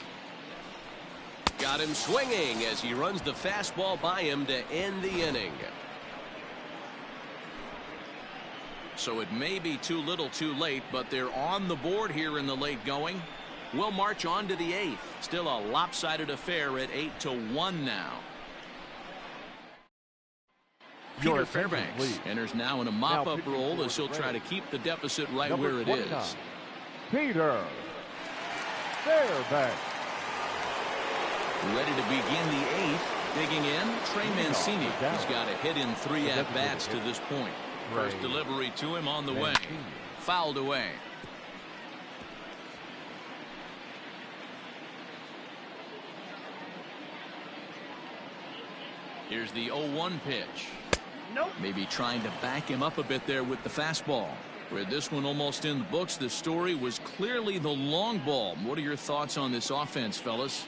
Got him swinging as he runs the fastball by him to end the inning. So it may be too little too late, but they're on the board here in the late going. We'll march on to the 8th. Still a lopsided affair at 8-1 now. Peter Fairbanks enters now in a mop-up role as he'll try to keep the deficit right where it is. Peter Fairbanks. Ready to begin the 8th. Digging in, Trey Mancini. He's got a hit in 3 at-bats to this point. First delivery to him on the way. Fouled away. Here's the 0-1 pitch. Nope. Maybe trying to back him up a bit there with the fastball. With this one almost in the books, the story was clearly the long ball. What are your thoughts on this offense, fellas?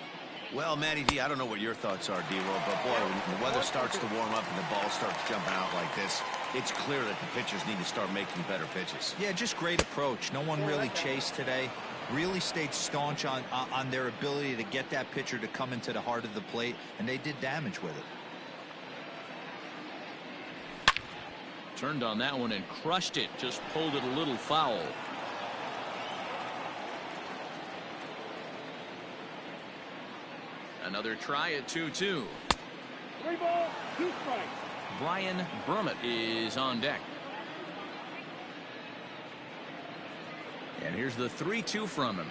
Well, Matty D, I don't know what your thoughts are, D-Roll, but boy, when the weather starts to warm up and the ball starts jumping out like this, it's clear that the pitchers need to start making better pitches. Yeah, just great approach. No one really chased today. Really stayed staunch on their ability to get that pitcher to come into the heart of the plate, and they did damage with it. Turned on that one and crushed it. Just pulled it a little foul. Another try at 2-2. 3 balls, 2 strikes. Brian Brummett is on deck. And here's the 3-2 from him.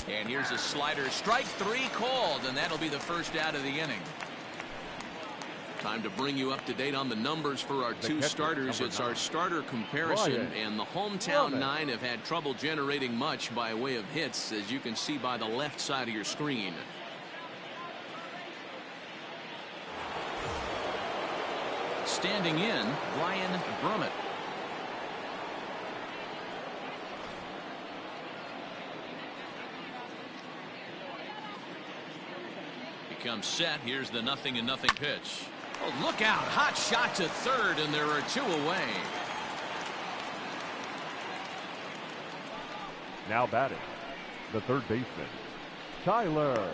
And here's a slider. Strike 3 called, and that'll be the first out of the inning. Time to bring you up to date on the numbers for our 2 starters. It's our starter comparison, and the hometown 9 have had trouble generating much by way of hits, as you can see by the left side of your screen. Standing in, Brian Brummett. He comes set. Here's the 0-0 pitch. Oh, look out. Hot shot to third, and there are 2 away. Now batting, the third baseman, Tyler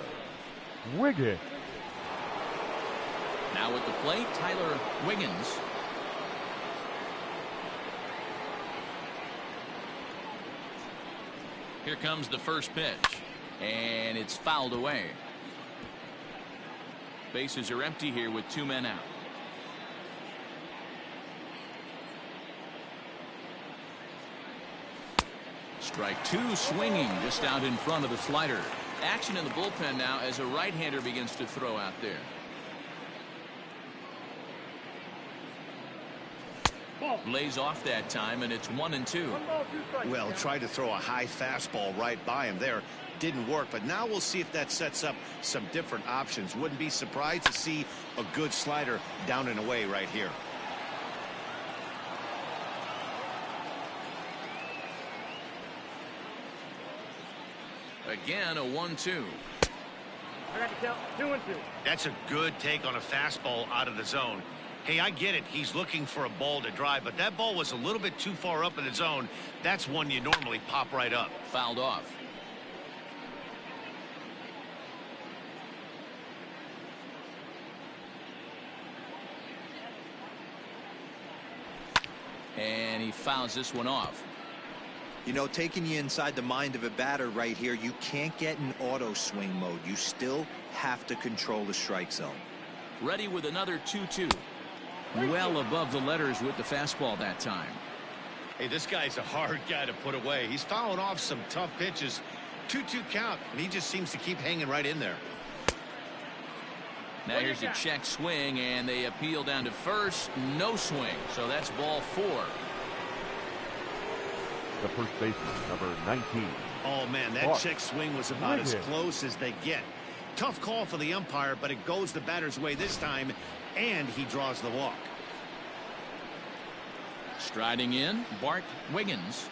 Wiggins. Now at the plate, Tyler Wiggins. Here comes the first pitch, and it's fouled away. Bases are empty here with 2 men out. Strike 2 swinging just out in front of the slider. Action in the bullpen now as a right-hander begins to throw out there. Lays off that time, and it's 1-2. Well, tried to throw a high fastball right by him there. Didn't work, but now we'll see if that sets up some different options. Wouldn't be surprised to see a good slider down and away right here. Again, a 1-2. I got to count 2-2. That's a good take on a fastball out of the zone. Hey, I get it. He's looking for a ball to drive, but that ball was a little bit too far up in the zone. That's one you normally pop right up. Fouled off. And he fouls this one off. You know, taking you inside the mind of a batter right here, you can't get in auto swing mode. You still have to control the strike zone. Ready with another 2-2. Well above the letters with the fastball that time. Hey, this guy's a hard guy to put away. He's fouling off some tough pitches. 2-2 count, and he just seems to keep hanging right in there. Now here's a check swing, and they appeal down to first. No swing, so that's ball 4. The first baseman, number 19. Oh, man, that check swing was about as close as they get. Tough call for the umpire, but it goes the batter's way this time, and he draws the walk. Striding in, Bart Wiggins.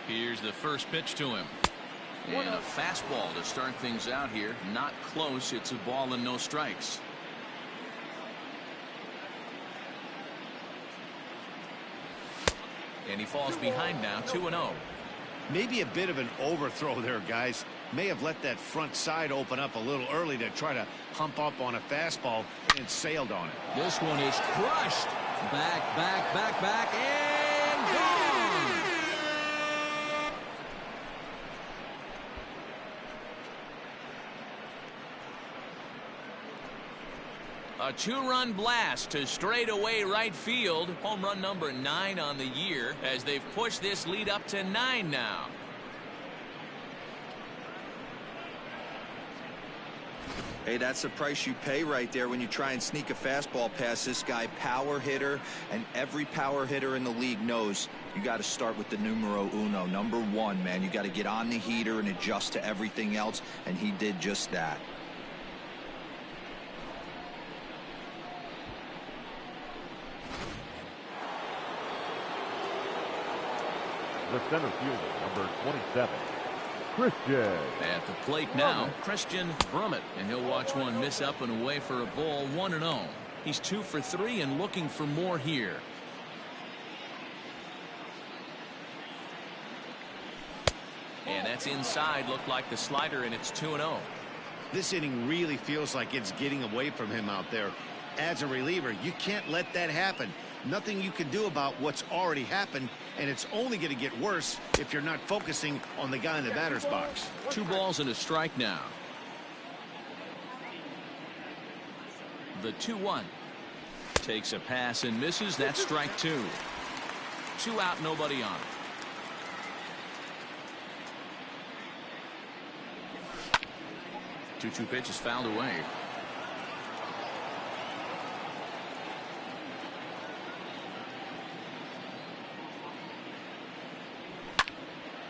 Here's the first pitch to him. And a fastball to start things out here. Not close. It's a ball and no strikes. And he falls behind now, 2-0. Maybe a bit of an overthrow there, guys. May have let that front side open up a little early to try to hump up on a fastball and sailed on it. This one is crushed. Back, and gone. A 2-run blast to straightaway right field. Home run number 9 on the year as they've pushed this lead up to 9 now. Hey, that's the price you pay right there when you try and sneak a fastball past this guy. Power hitter, and every power hitter in the league knows you got to start with the numero uno, number 1, man. You got to get on the heater and adjust to everything else, and he did just that. The center fielder, number 27, Christian. At the plate now, Christian Brummett, and he'll watch one miss up and away for a ball, 1-0. He's 2 for 3 and looking for more here. And that's inside, looked like the slider, and it's 2-0. This inning really feels like it's getting away from him out there. As a reliever, you can't let that happen. Nothing you can do about what's already happened, and it's only going to get worse if you're not focusing on the guy in the batter's box. 2 balls and a strike now. The 2-1. Takes a pass and misses. That's strike 2. 2 out, nobody on. 2-2 pitch is fouled away.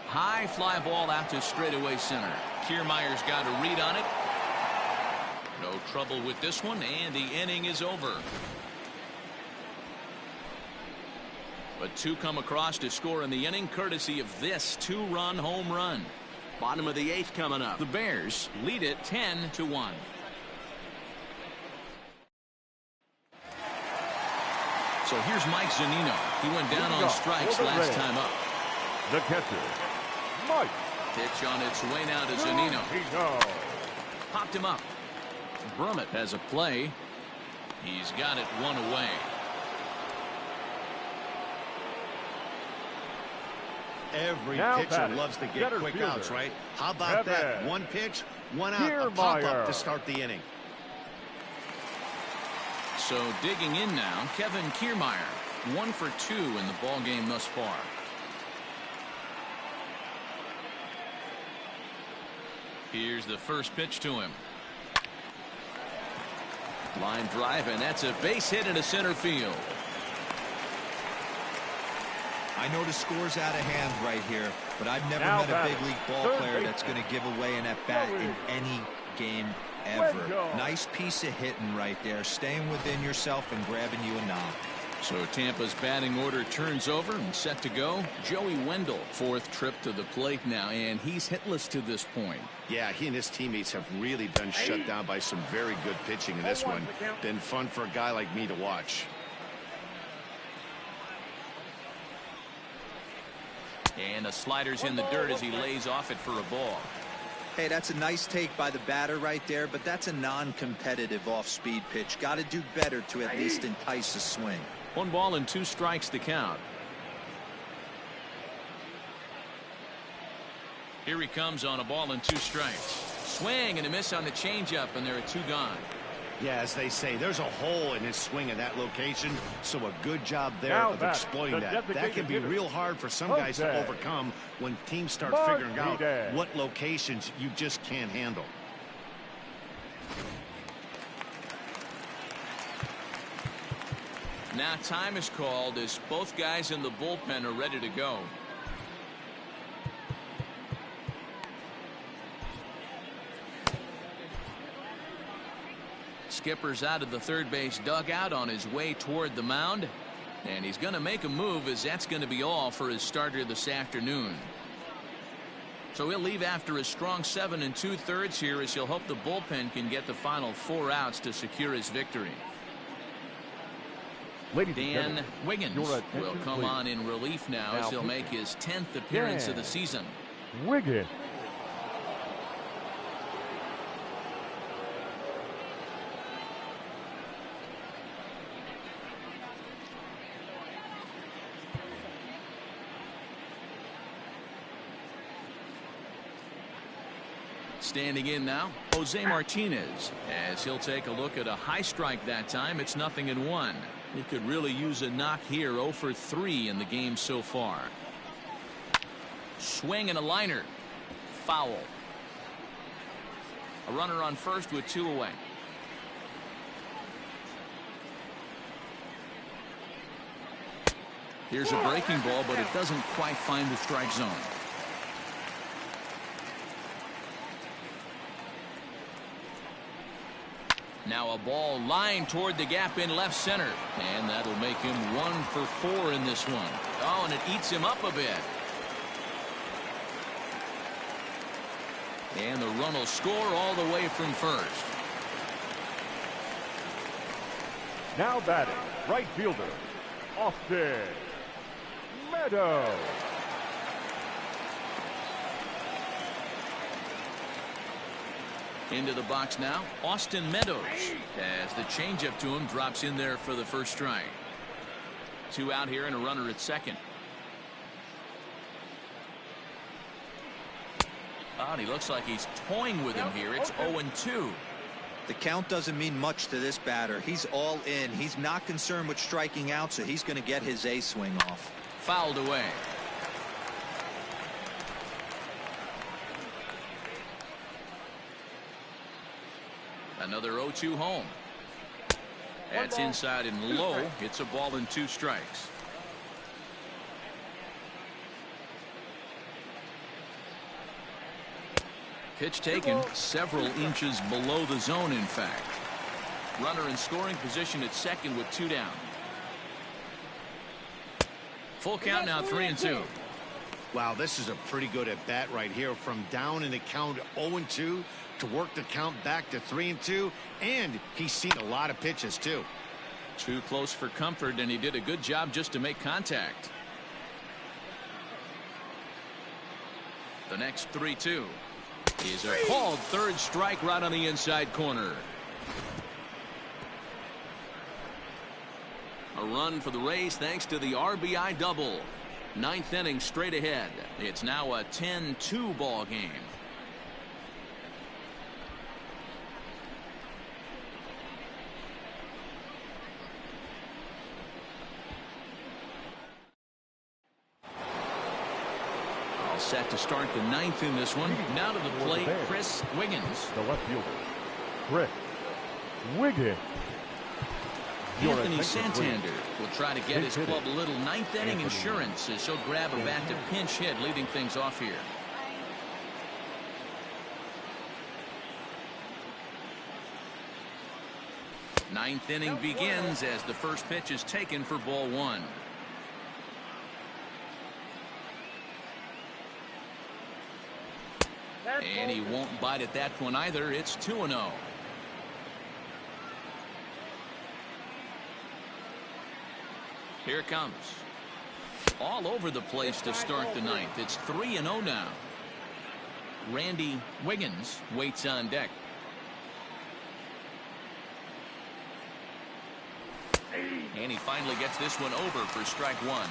High fly ball out to straightaway center. Kiermaier's got a read on it. No trouble with this one, and the inning is over. But 2 come across to score in the inning, courtesy of this 2-run home run. Bottom of the 8th coming up. The Bears lead it 10-1. So here's Mike Zunino. He went down on strikes last time up. The catcher, Mike. Pitch on its way now to Zunino. Popped him up. Brummett has a play. He's got it 1 away. Every Now pitcher loves to get quick fielder, outs, right? How about that? 1 pitch, 1 out, a pop-up to start the inning. So digging in now, Kevin Kiermaier. 1 for 2 in the ball game thus far. Here's the first pitch to him. Line drive, and that's a base hit into center field. I know the score's out of hand right here, but I've never met a big league ball player that's going to give away an at-bat in any game ever. Nice piece of hitting right there, staying within yourself and grabbing you a knock. So Tampa's batting order turns over and set to go. Joey Wendell, fourth trip to the plate now, and he's hitless to this point. Yeah, he and his teammates have really been shut down by some very good pitching in this one. Been fun for a guy like me to watch. And the slider's in the dirt as he lays off it for a ball. Hey, that's a nice take by the batter right there, but that's a non-competitive off-speed pitch. Got to do better to at least entice a swing. 1 ball and 2 strikes to count. Here he comes on a ball and 2 strikes. Swing and a miss on the changeup, and there are 2 gone. Yeah, as they say, there's a hole in his swing in that location, so a good job there of exploiting that. That can be real hard for some guys to overcome when teams start figuring out what locations you just can't handle. Now time is called as both guys in the bullpen are ready to go. Skipper's out of the third base dugout on his way toward the mound, and he's going to make a move, as that's going to be all for his starter this afternoon. So he'll leave after a strong 7 2/3 here, as he'll hope the bullpen can get the final 4 outs to secure his victory. Dan Wiggins will come on in relief now as he'll make his 10th appearance of the season. Wiggins. Standing in now, Jose Martinez, as he'll take a look at a high strike that time. It's 0-1. He could really use a knock here. 0 for 3 in the game so far. Swing and a liner. Foul. A runner on first with 2 away. Here's a breaking ball, but it doesn't quite find the strike zone. Now a ball lined toward the gap in left center, and that'll make him 1 for 4 in this one. Oh, and it eats him up a bit. And the run will score all the way from first. Now batting, right fielder, Austin Meadows. Into the box now, Austin Meadows, as the changeup to him drops in there for the first strike. 2 out here and a runner at second. Oh, and he looks like he's toying with him here. It's 0-2. The count doesn't mean much to this batter. He's all in. He's not concerned with striking out, so he's going to get his A swing off. Fouled away. Another 0-2 home. That's inside and low. It's a ball and 2 strikes. Pitch taken several inches below the zone, in fact. Runner in scoring position at second with 2 down. Full count now, 3-2. Wow, this is a pretty good at bat right here. From down in the count 0-2 to work the count back to 3-2, and he's seen a lot of pitches too. Too close for comfort, and he did a good job just to make contact. The next 3-2 is a called third strike right on the inside corner. A run for the Rays thanks to the RBI double. 9th inning straight ahead. It's now a 10-2 ball game. All set to start the 9th in this one. Now to the plate, Chris Wiggins. The left fielder, Chris Wiggins. Anthony Santander will try to get his club a little 9th inning insurance as he'll grab a bat to pinch hit, leading things off here. Ninth inning begins as the first pitch is taken for ball one. And he won't bite at that one either. It's 2-0. Here it comes. All over the place to start the ninth. It's 3-0 now. Randy Wiggins waits on deck. And he finally gets this one over for strike one.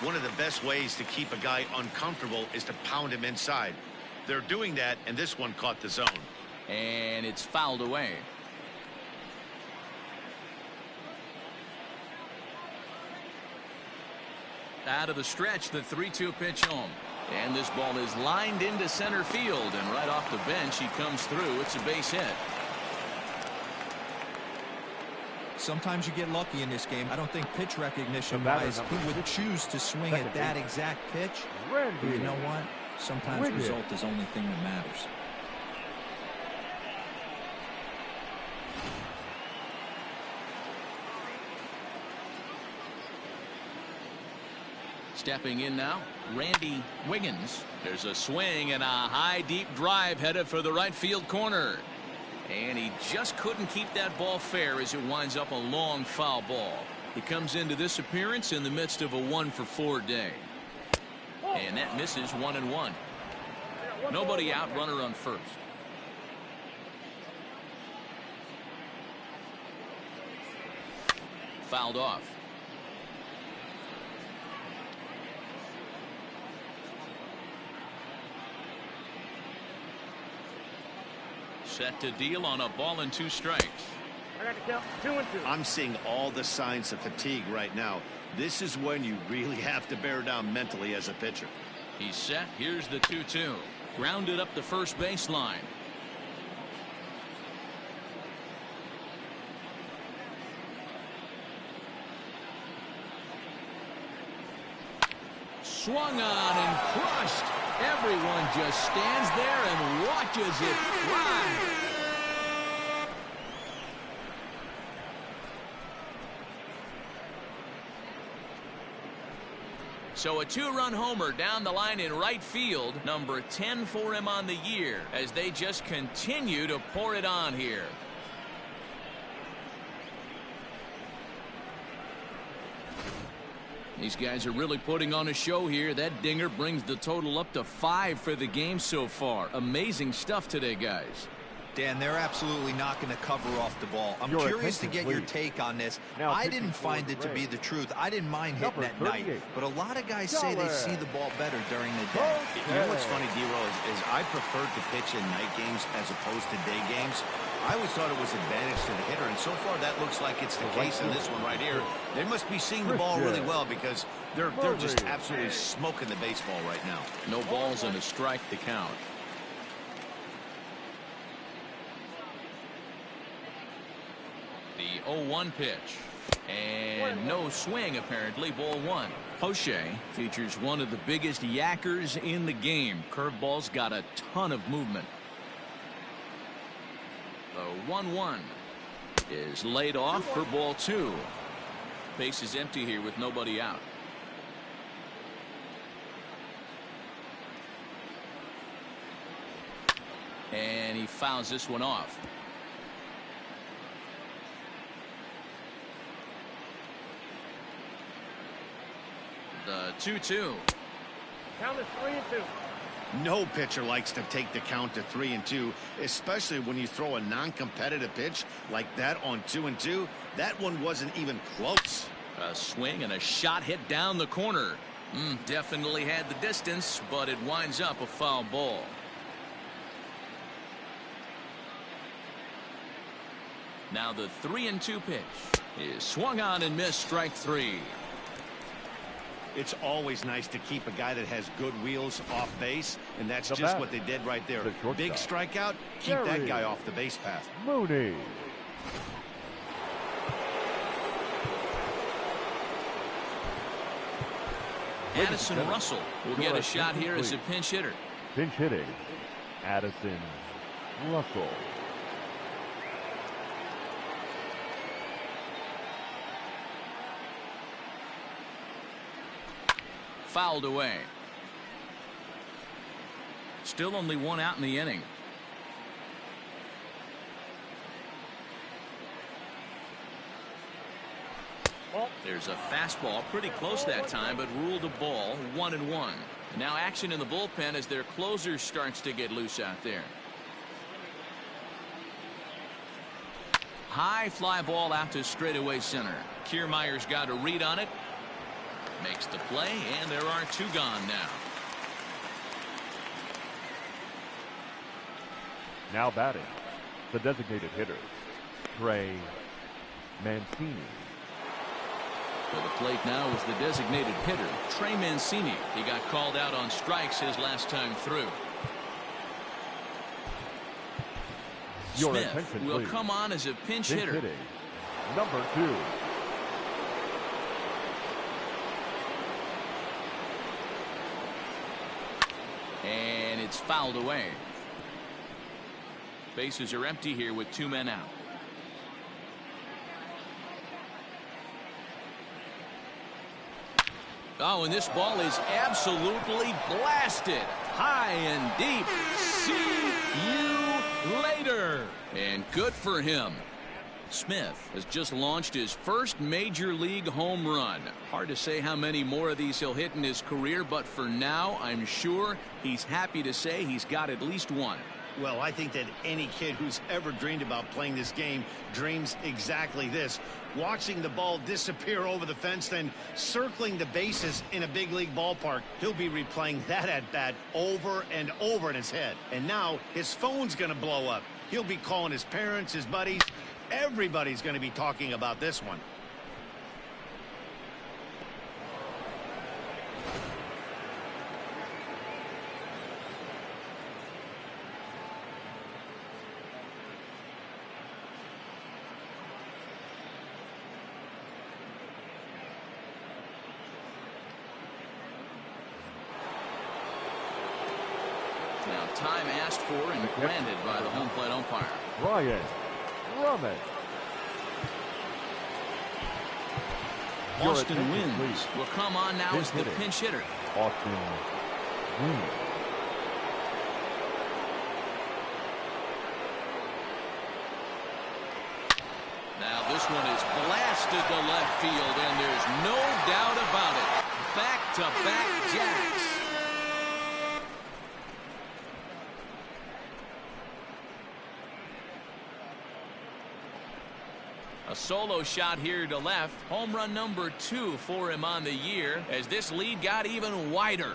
One of the best ways to keep a guy uncomfortable is to pound him inside. They're doing that, and this one caught the zone. And it's fouled away. Out of the stretch, the 3-2 pitch home. And this ball is lined into center field, and right off the bench he comes through. It's a base hit. Sometimes you get lucky in this game. I don't think pitch recognition wise he would choose to swing at that exact pitch. But you know what? Sometimes result is the only thing that matters. Stepping in now, Randy Wiggins. There's a swing and a high deep drive headed for the right field corner. And he just couldn't keep that ball fair as it winds up a long foul ball. He comes into this appearance in the midst of a 1-for-4 day. And that misses 1-1. Nobody out, runner on first. Fouled off. Set to deal on a ball and 2 strikes. I got to count 2 and 2. I'm seeing all the signs of fatigue right now. This is when you really have to bear down mentally as a pitcher. He's set. Here's the 2-2. Grounded up the first baseline. Swung on and crushed. Everyone just stands there and watches it fly. So a 2-run homer down the line in right field, number 10 for him on the year, as they just continue to pour it on here. These guys are really putting on a show here. That dinger brings the total up to 5 for the game so far. Amazing stuff today, guys. Dan, they're absolutely not going to cover off the ball. I'm curious to get your take on this. I didn't find it to be the truth. I didn't mind hitting at night, but a lot of guys say they see the ball better during the day. You know what's funny, D-Roll, is I preferred to pitch in night games as opposed to day games. I always thought it was advantage to the hitter, and so far that looks like it's the case in this one right here. They must be seeing the ball really well because they're just absolutely smoking the baseball right now. No balls and a strike to count. The 0-1 pitch. And no swing, apparently. Ball 1. Poche features one of the biggest yackers in the game. Curveball's got a ton of movement. The 1-1 is laid off for ball 2. Base is empty here with nobody out. And he fouls this one off. The 2-2. Count is 3 and 2. No pitcher likes to take the count to 3 and 2, especially when you throw a non-competitive pitch like that on 2 and 2. That one wasn't even close. A swing and a shot hit down the corner. Definitely had the distance, but it winds up a foul ball. Now the 3-2 pitch is swung on and missed, strike 3. It's always nice to keep a guy that has good wheels off base, and that's just what they did right there. Big strikeout, keep that guy off the base path. Mooney. Addison Russell will get a shot here as a pinch hitter. Pinch hitting, Addison Russell. Fouled away. Still only one out in the inning. There's a fastball pretty close that time, but ruled a ball. 1-1. Now action in the bullpen as their closer starts to get loose out there. High fly ball out to straightaway center. Kiermaier's got a read on it. Makes the play, and there are two gone now. Now batting, the designated hitter, Trey Mancini. For the plate now is the designated hitter, Trey Mancini. He got called out on strikes his last time through. Your Smith attention, will please. come on as a pinch hitter. Hitting, number 2. And it's fouled away. Bases are empty here with 2 men out. Oh, and this ball is absolutely blasted. High and deep. See you later. And good for him. Smith has just launched his first major league home run. Hard to say how many more of these he'll hit in his career, but for now, I'm sure he's happy to say he's got at least one. Well, I think that any kid who's ever dreamed about playing this game dreams exactly this. Watching the ball disappear over the fence, then circling the bases in a big league ballpark. He'll be replaying that at bat over and over in his head. And now his phone's going to blow up. He'll be calling his parents, his buddies. Everybody's going to be talking about this one. Now time asked for and granted by the home plate umpire. Ryan Drummond. Austin Wynns will come on now as the pinch hitter. Austin Wynns. Now this one is blasted to left field, and there's no doubt about it. Back-to-back jacks. A solo shot here to left. Home run number 2 for him on the year as this lead got even wider.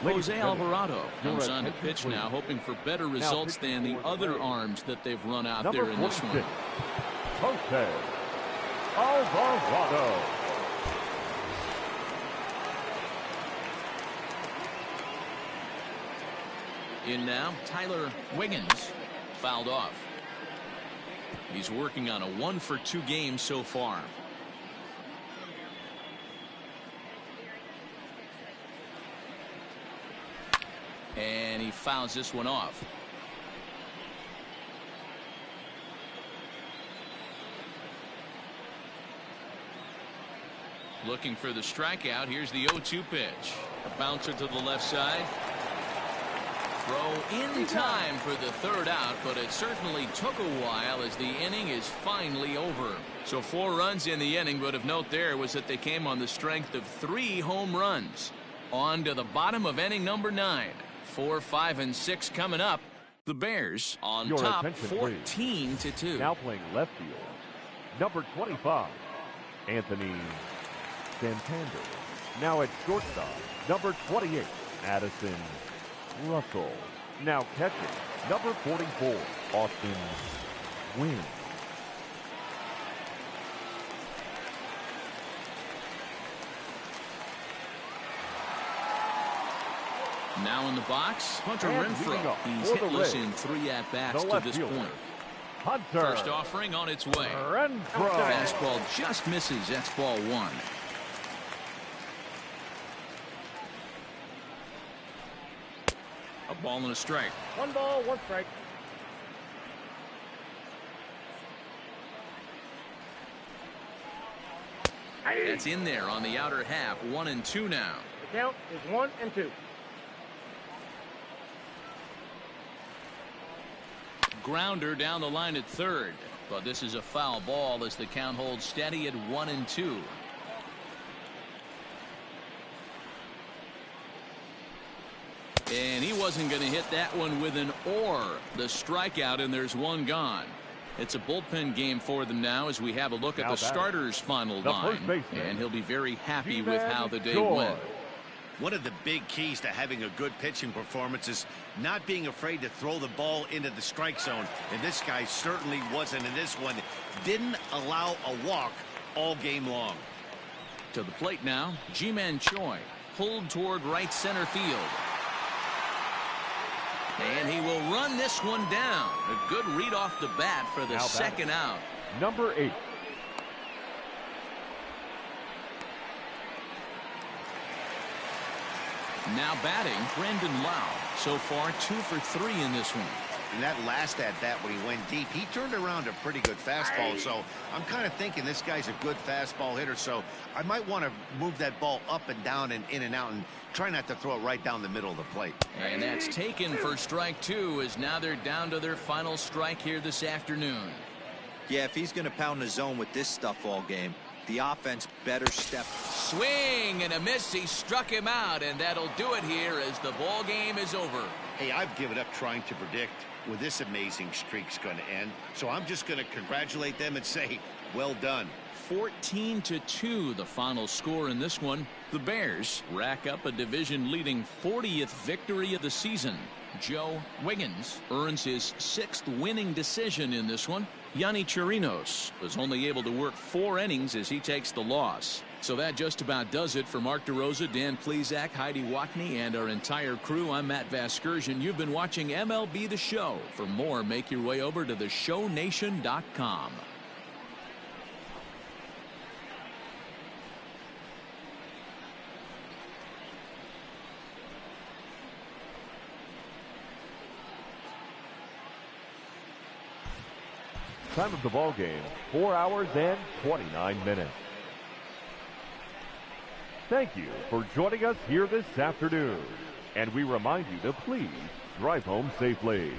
Jose Alvarado comes on to pitch now, hoping for better results than the other arms that they've run out there in this one. Jose Alvarado. In now, Tyler Wiggins, fouled off. He's working on a 1-for-2 game so far. And he fouls this one off. Looking for the strikeout. Here's the 0-2 pitch. A bouncer to the left side. Throw in time for the third out, but it certainly took a while as the inning is finally over. So 4 runs in the inning, but of note there was that they came on the strength of 3 home runs. On to the bottom of inning number 9. 4, 5, and 6 coming up. The Bears on top 14-2. Now playing left field, number 25, Anthony Santander. Now at shortstop, number 28, Addison Russell. Now catching, number 44, Austin Wynns. Now in the box, Hunter Renfroe. He's hitless in 3 at-bats to this point. Hunter. First offering on its way. Renfroe. Fastball just misses. That's ball one. A ball and a strike. 1 ball, 1 strike. That's in there on the outer half. 1-2 now. The count is 1-2. Grounder down the line at third. But this is a foul ball as the count holds steady at 1-2. And he wasn't going to hit that one with an or. The strikeout, and there's one gone. It's a bullpen game for them now as we have a look at the starter's final line. And he'll be very happy with how the day went. One of the big keys to having a good pitching performance is not being afraid to throw the ball into the strike zone. And this guy certainly wasn't in this one. Didn't allow a walk all game long. To the plate now, Ji-Man Choi pulled toward right center field. And he will run this one down. A good read off the bat for the second out. Number 8. Now batting, Brendan Lau. So far 2 for 3 in this one. And that last at bat when he went deep, he turned around a pretty good fastball. So I'm kind of thinking this guy's a good fastball hitter. So I might want to move that ball up and down and in and out and try not to throw it right down the middle of the plate. And that's taken for strike 2 as now they're down to their final strike here this afternoon. Yeah, if he's going to pound the zone with this stuff all game, the offense better step. Swing and a miss. He struck him out, and that'll do it here as the ball game is over. Hey, I've given up trying to predict when this amazing streak's going to end. So I'm just going to congratulate them and say, well done. 14-2 the final score in this one. The Bears rack up a division-leading 40th victory of the season. Joe Wiggins earns his 6th winning decision in this one. Yanni Chirinos was only able to work 4 innings as he takes the loss. So that just about does it for Mark DeRosa, Dan Plesac, Heidi Watney, and our entire crew. I'm Matt Vasgersian. You've been watching MLB The Show. For more, make your way over to theshownation.com. Time of the ball game, 4 hours and 29 minutes. Thank you for joining us here this afternoon. And we remind you to please drive home safely.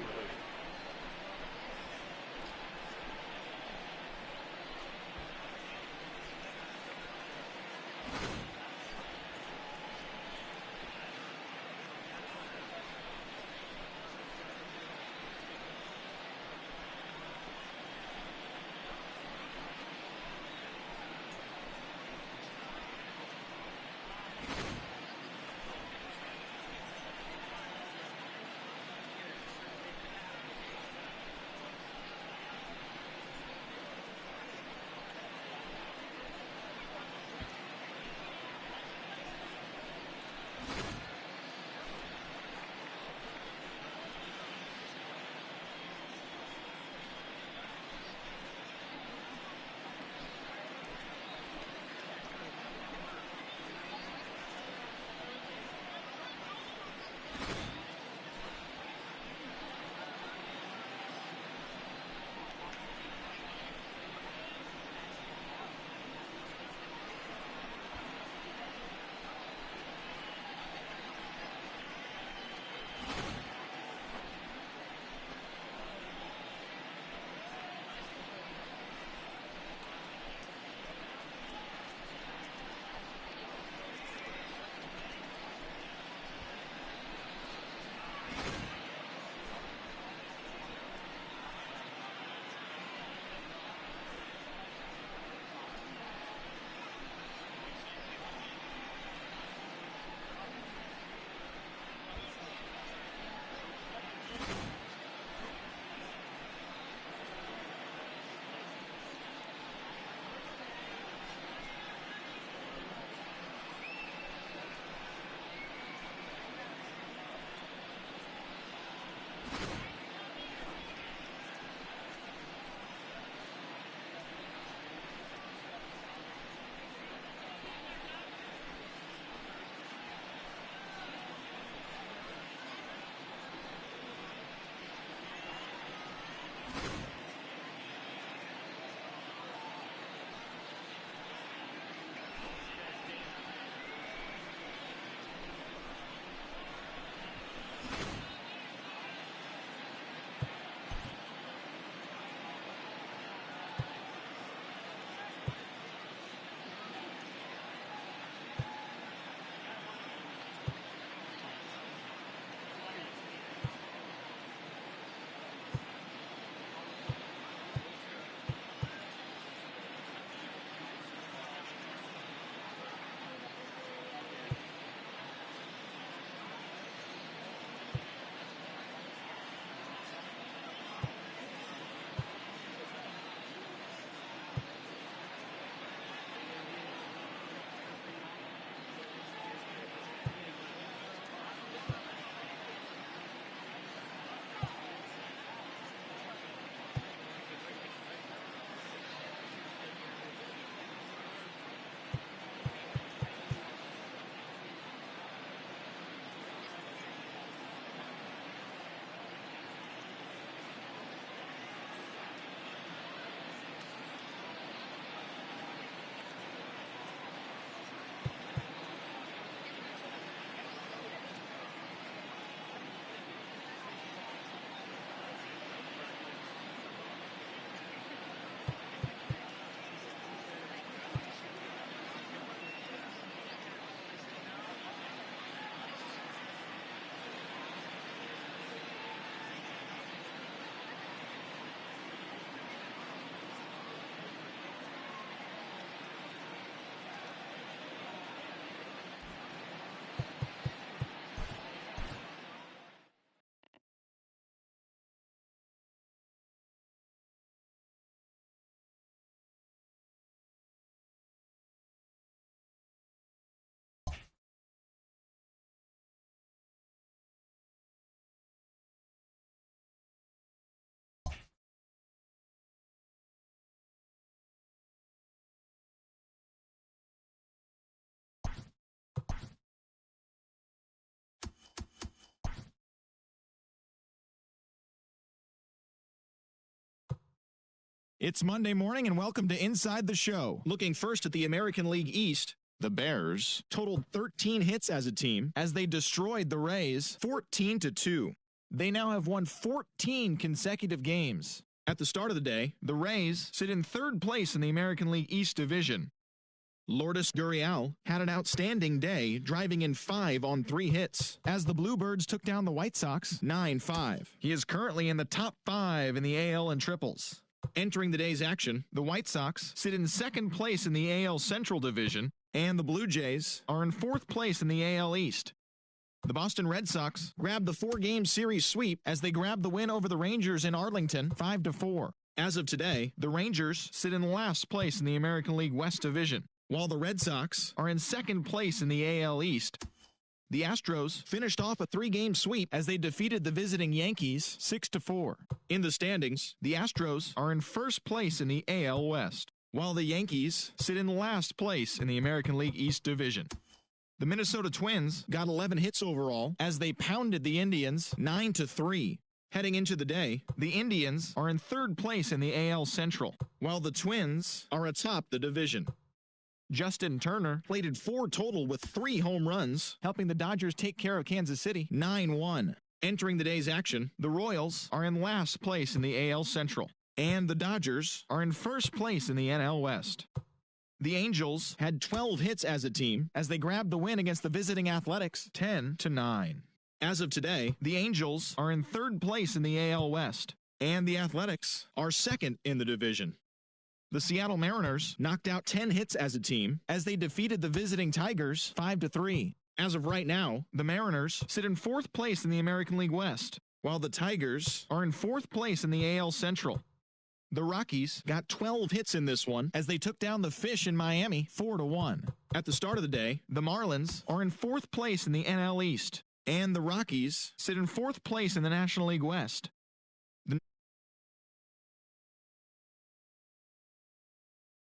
It's Monday morning and welcome to Inside the Show. Looking first at the American League East, the Bears totaled 13 hits as a team as they destroyed the Rays 14-2. They now have won 14 consecutive games. At the start of the day, the Rays sit in third place in the American League East Division. Lourdes Gurriel had an outstanding day, driving in 5 on 3 hits, as the Bluebirds took down the White Sox 9-5. He is currently in the top 5 in the AL in triples. Entering the day's action, the White Sox sit in second place in the AL Central Division, and the Blue Jays are in fourth place in the AL East. The Boston Red Sox grabbed the 4-game series sweep as they grabbed the win over the Rangers in Arlington 5-4. As of today, the Rangers sit in last place in the American League West Division, while the Red Sox are in second place in the AL East. The Astros finished off a 3-game sweep as they defeated the visiting Yankees 6-4. In the standings, the Astros are in first place in the AL West, while the Yankees sit in last place in the American League East Division. The Minnesota Twins got 11 hits overall as they pounded the Indians 9-3. Heading into the day, the Indians are in third place in the AL Central, while the Twins are atop the division. Justin Turner plated 4 total with 3 home runs, helping the Dodgers take care of Kansas City 9-1. Entering the day's action, the Royals are in last place in the AL Central, and the Dodgers are in first place in the NL West. The Angels had 12 hits as a team as they grabbed the win against the visiting Athletics 10-9. As of today, the Angels are in third place in the AL West, and the Athletics are second in the division. The Seattle Mariners knocked out 10 hits as a team as they defeated the visiting Tigers 5-3. As of right now, the Mariners sit in fourth place in the American League West, while the Tigers are in fourth place in the AL Central. The Rockies got 12 hits in this one as they took down the Fish in Miami 4-1. At the start of the day, the Marlins are in fourth place in the NL East, and the Rockies sit in fourth place in the National League West.